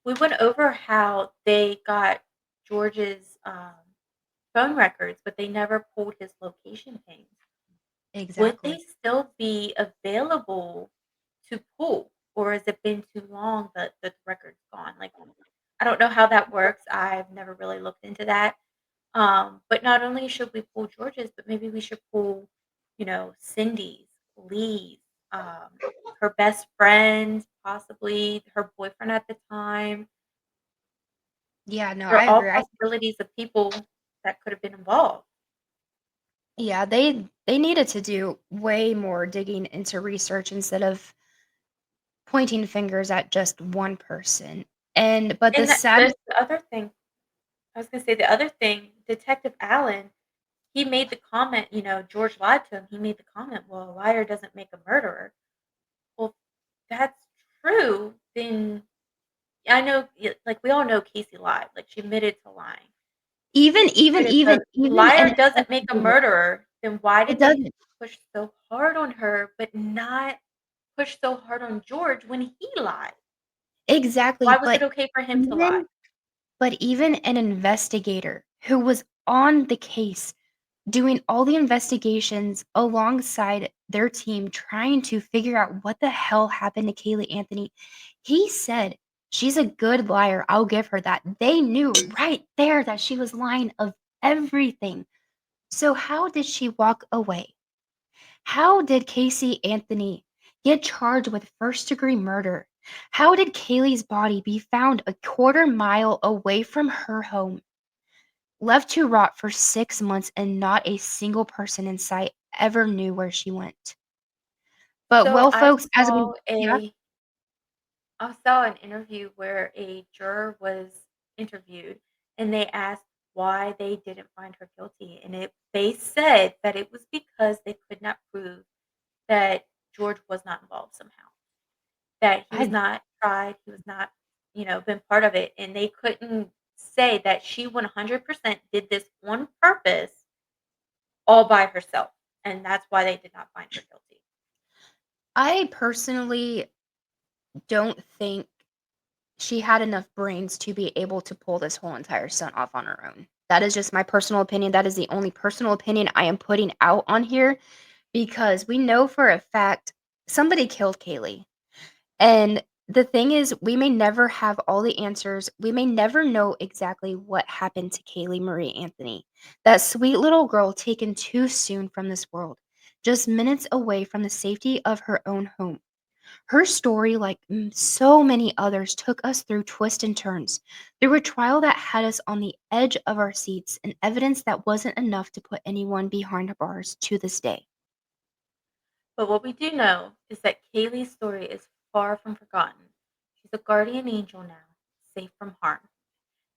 we went over how they got George's phone records, but they never pulled his location pings. Would they exactly. still be available to pull, or has it been too long that the record's gone? Like, I don't know how that works. I've never really looked into that. But not only should we pull George's, but maybe we should pull, Cindy's, Lee's, her best friend, possibly her boyfriend at the time. Yeah, no, I They're all agree. possibilities of people that could have been involved. Yeah, they needed to do way more digging into research instead of pointing fingers at just one person. And but the And that saddest the other thing, I was gonna say the other thing, Detective Allen, he made the comment, George lied to him. He made the comment, "Well, a liar doesn't make a murderer." Well, if that's true, then I know, like, we all know Casey lied, like, she admitted to lying. even even But if even a even liar an doesn't make a investigator murderer, then why it did they doesn't. push so hard on her, but not push so hard on George when he lied? Exactly, Why was it okay for him to lie? even even an investigator who was on the case doing all the investigations alongside their team trying to figure out what the hell happened to Caylee Anthony. He said, "She's a good liar. I'll give her that." They knew right there that she was lying of everything. So how did she walk away? How did Casey Anthony get charged with first-degree murder? How did Kaylee's body be found a quarter mile away from her home, left to rot for 6 months and not a single person in sight ever knew where she went? But, So well, folks, as we saw yeah? a I saw an interview where a juror was interviewed and they asked why they didn't find her guilty. And they said that it was because they could not prove that George was not involved somehow, that he was I not tried, he was not, been part of it. And they couldn't say that she 100% did this on purpose all by herself. And that's why they did not find her guilty. I personally don't think she had enough brains to be able to pull this whole entire stunt off on her own. That is just my personal opinion. That is the only personal opinion I am putting out on here because we know for a fact somebody killed Kaylee. And the thing is, we may never have all the answers. We may never know exactly what happened to Kaylee Marie Anthony, that sweet little girl taken too soon from this world, just minutes away from the safety of her own home. Her story, like so many others, took us through twists and turns, through a trial that had us on the edge of our seats, and evidence that wasn't enough to put anyone behind bars to this day. But what we do know is that Kaylee's story is far from forgotten. She's a guardian angel now, safe from harm.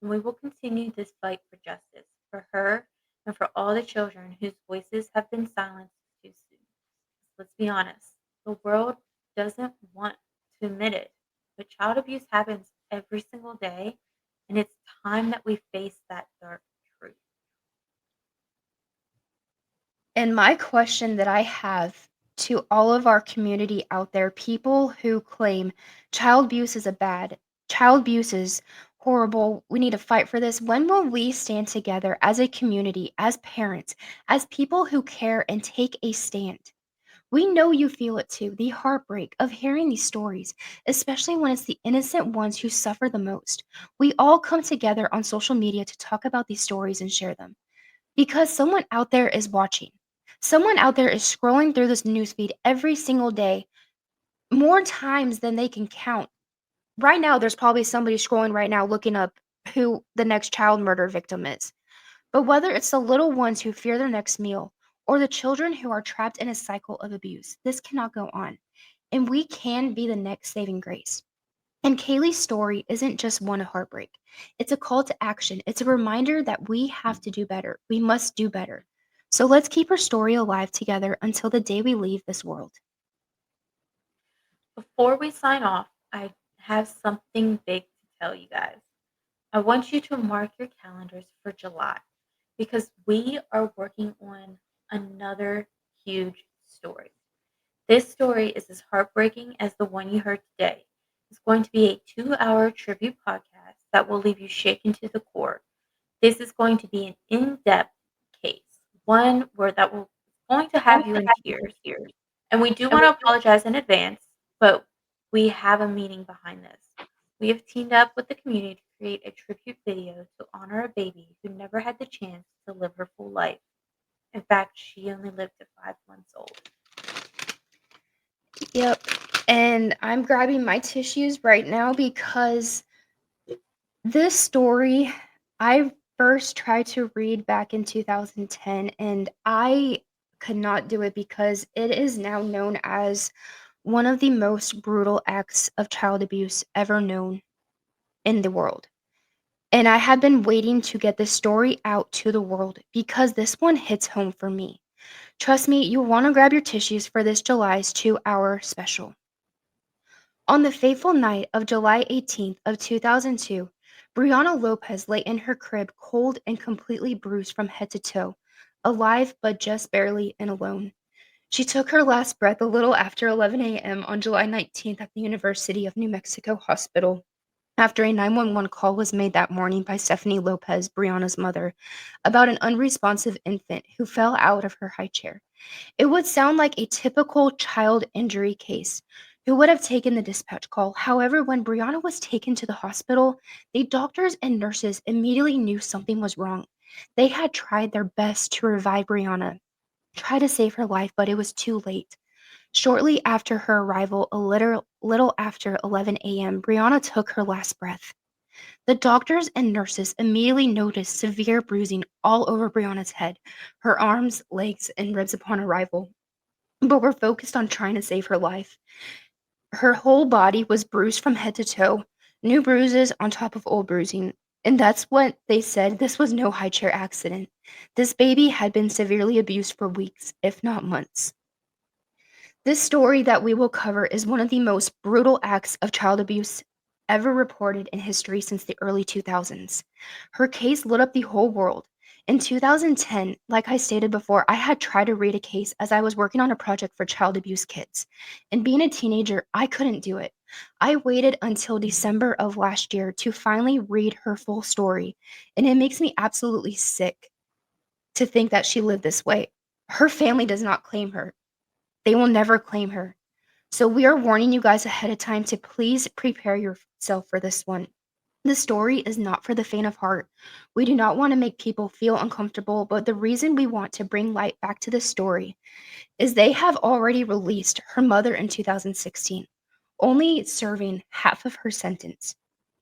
And we will continue this fight for justice, for her and for all the children whose voices have been silenced too soon. Let's be honest, the world doesn't want to admit it, but child abuse happens every single day, and it's time that we face that dark truth. And my question that I have to all of our community out there, people who claim child abuse is a bad, child abuse is horrible, we need to fight for this. When will we stand together as a community, as parents, as people who care and take a stand? We know you feel it too, the heartbreak of hearing these stories, especially when it's the innocent ones who suffer the most. We all come together on social media to talk about these stories and share them because someone out there is watching. Someone out there is scrolling through this newsfeed every single day, more times than they can count. Right now, there's probably somebody scrolling right now looking up who the next child murder victim is. But whether it's the little ones who fear their next meal or the children who are trapped in a cycle of abuse, this cannot go on. And we can be the next saving grace. And Kaylee's story isn't just one of heartbreak. It's a call to action. It's a reminder that we have to do better. We must do better. So let's keep her story alive together until the day we leave this world. Before we sign off, I have something big to tell you guys. I want you to mark your calendars for July because we are working on another huge story. This story is as heartbreaking as the one you heard today. It's going to be a 2-hour tribute podcast that will leave you shaken to the core. This is going to be an in-depth case, one where that will going to have you in tears. And we do want to apologize in advance, but we have a meaning behind this. We have teamed up with the community to create a tribute video to honor a baby who never had the chance to live her full life. In fact, she only lived to 5 months old. Yep. And I'm grabbing my tissues right now because this story I first tried to read back in 2010 and I could not do it because it is now known as one of the most brutal acts of child abuse ever known in the world. And I have been waiting to get this story out to the world because this one hits home for me. Trust me, you'll want to grab your tissues for this July's 2-hour special. On the fateful night of July 18th of 2002, Brianna Lopez lay in her crib cold and completely bruised from head to toe, alive but just barely and alone. She took her last breath a little after 11 a.m. on July 19th at the University of New Mexico Hospital after a 911 call was made that morning by Stephanie Lopez, Brianna's mother, about an unresponsive infant who fell out of her high chair. It would sound like a typical child injury case. Who would have taken the dispatch call? However, when Brianna was taken to the hospital, the doctors and nurses immediately knew something was wrong. They had tried their best to revive Brianna, try to save her life, but it was too late. Shortly after her arrival, little after 11 a.m., Brianna took her last breath. The doctors and nurses immediately noticed severe bruising all over Brianna's head, her arms, legs, and ribs upon arrival, but were focused on trying to save her life. Her whole body was bruised from head to toe, new bruises on top of old bruising. And that's what they said. This was no high chair accident. This baby had been severely abused for weeks, if not months. This story that we will cover is one of the most brutal acts of child abuse ever reported in history since the early 2000s. Her case lit up the whole world. In 2010, like I stated before, I had tried to read a case as I was working on a project for child abuse kids. And being a teenager, I couldn't do it. I waited until December of last year to finally read her full story, and it makes me absolutely sick to think that she lived this way. Her family does not claim her. They will never claim her. So we are warning you guys ahead of time to please prepare yourself for this one. The story is not for the faint of heart. We do not want to make people feel uncomfortable, but the reason we want to bring light back to this story is they have already released her mother in 2016, only serving half of her sentence.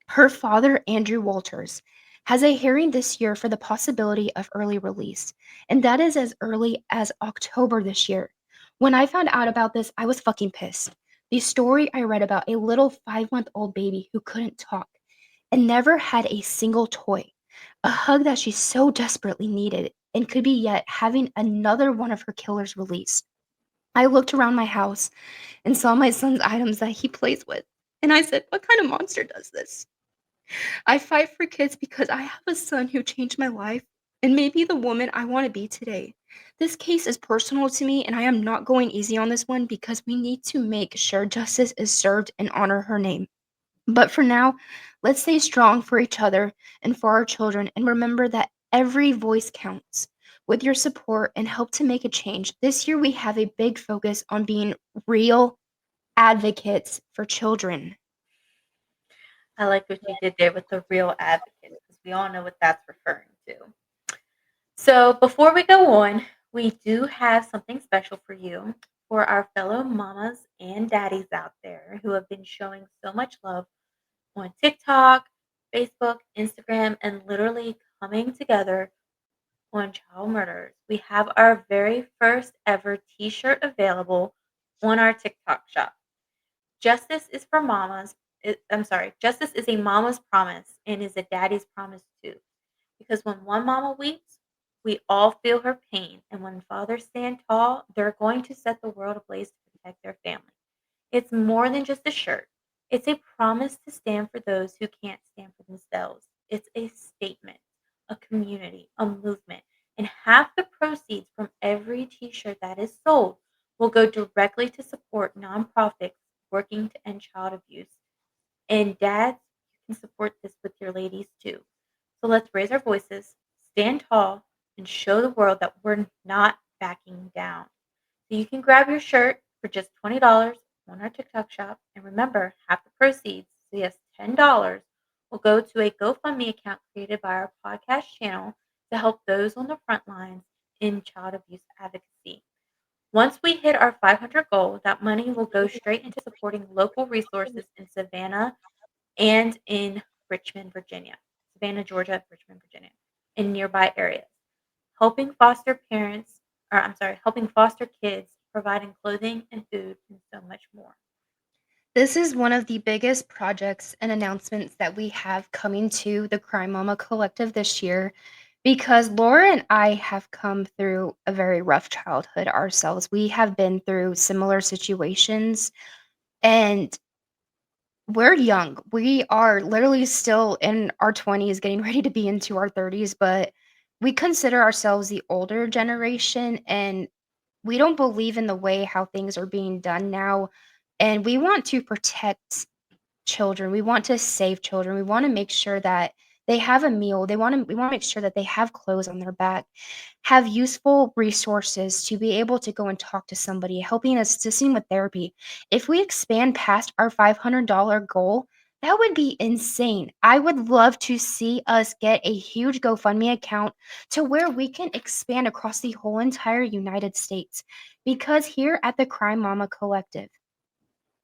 Her father, Andrew Walters, has a hearing this year for the possibility of early release, and that is as early as October this year. When I found out about this, I was fucking pissed. The story I read about a little 5-month-old baby who couldn't talk and never had a single toy, a hug that she so desperately needed, and could be yet having another one of her killers released. I looked around my house and saw my son's items that he plays with, and I said, "What kind of monster does this?" I fight for kids because I have a son who changed my life and made me the woman I want to be today. This case is personal to me, and I am not going easy on this one because we need to make sure justice is served and honor her name. But for now, let's stay strong for each other and for our children and remember that every voice counts. With your support and help to make a change, this year we have a big focus on being real advocates for children. I like what you did there with the real advocates because we all know what that's referring to. So, before we go on, we do have something special for you for our fellow mamas and daddies out there who have been showing so much love on TikTok, Facebook, Instagram, and literally coming together on child murders. We have our very first ever t shirt available on our TikTok shop. Justice is for mamas. I'm sorry, justice is a mama's promise and is a daddy's promise too. Because when one mama weeps, we all feel her pain. And when fathers stand tall, they're going to set the world ablaze to protect their family. It's more than just a shirt. It's a promise to stand for those who can't stand for themselves. It's a statement, a community, a movement. And half the proceeds from every t shirt that is sold will go directly to support nonprofits working to end child abuse. And dads, you can support this with your ladies too. So let's raise our voices, stand tall, and show the world that we're not backing down. So you can grab your shirt for just $20 on our TikTok shop. And remember, half the proceeds, so yes, $10, will go to a GoFundMe account created by our podcast channel to help those on the front lines in child abuse advocacy. Once we hit our 500 goal, that money will go straight into supporting local resources in Savannah and in Richmond, Virginia, Savannah, Georgia, Richmond, Virginia, and nearby areas, helping foster parents, or I'm sorry, helping foster kids, providing clothing and food, and so much more. This is one of the biggest projects and announcements that we have coming to the Crime Mama Collective this year because Laura and I have come through a very rough childhood ourselves. We have been through similar situations and we're young. We are literally still in our 20s, getting ready to be into our 30s, but we consider ourselves the older generation and we don't believe in the way how things are being done now. And we want to protect children. We want to save children. We want to make sure that They have a meal. We wanna make sure that they have clothes on their back, have useful resources to be able to go and talk to somebody, helping assisting with therapy. If we expand past our $500 goal, that would be insane. I would love to see us get a huge GoFundMe account to where we can expand across the whole entire United States. Because here at the Crime Mama Collective,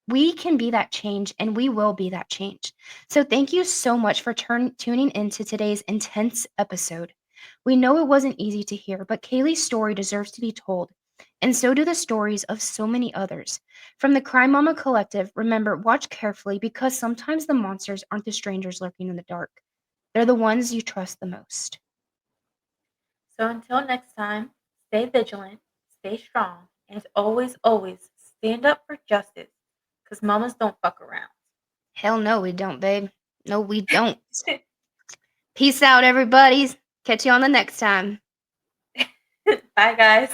we can be that change and we will be that change. So, thank you so much for tuning into today's intense episode. We know it wasn't easy to hear, but Kaylee's story deserves to be told. And so do the stories of so many others. From the Crime Mama Collective, remember, watch carefully because sometimes the monsters aren't the strangers lurking in the dark. They're the ones you trust the most. So until next time, stay vigilant, stay strong, and always, always stand up for justice because mamas don't fuck around. Hell no, we don't, babe. No, we don't. Peace out, everybody. Catch you on the next time. Bye, guys.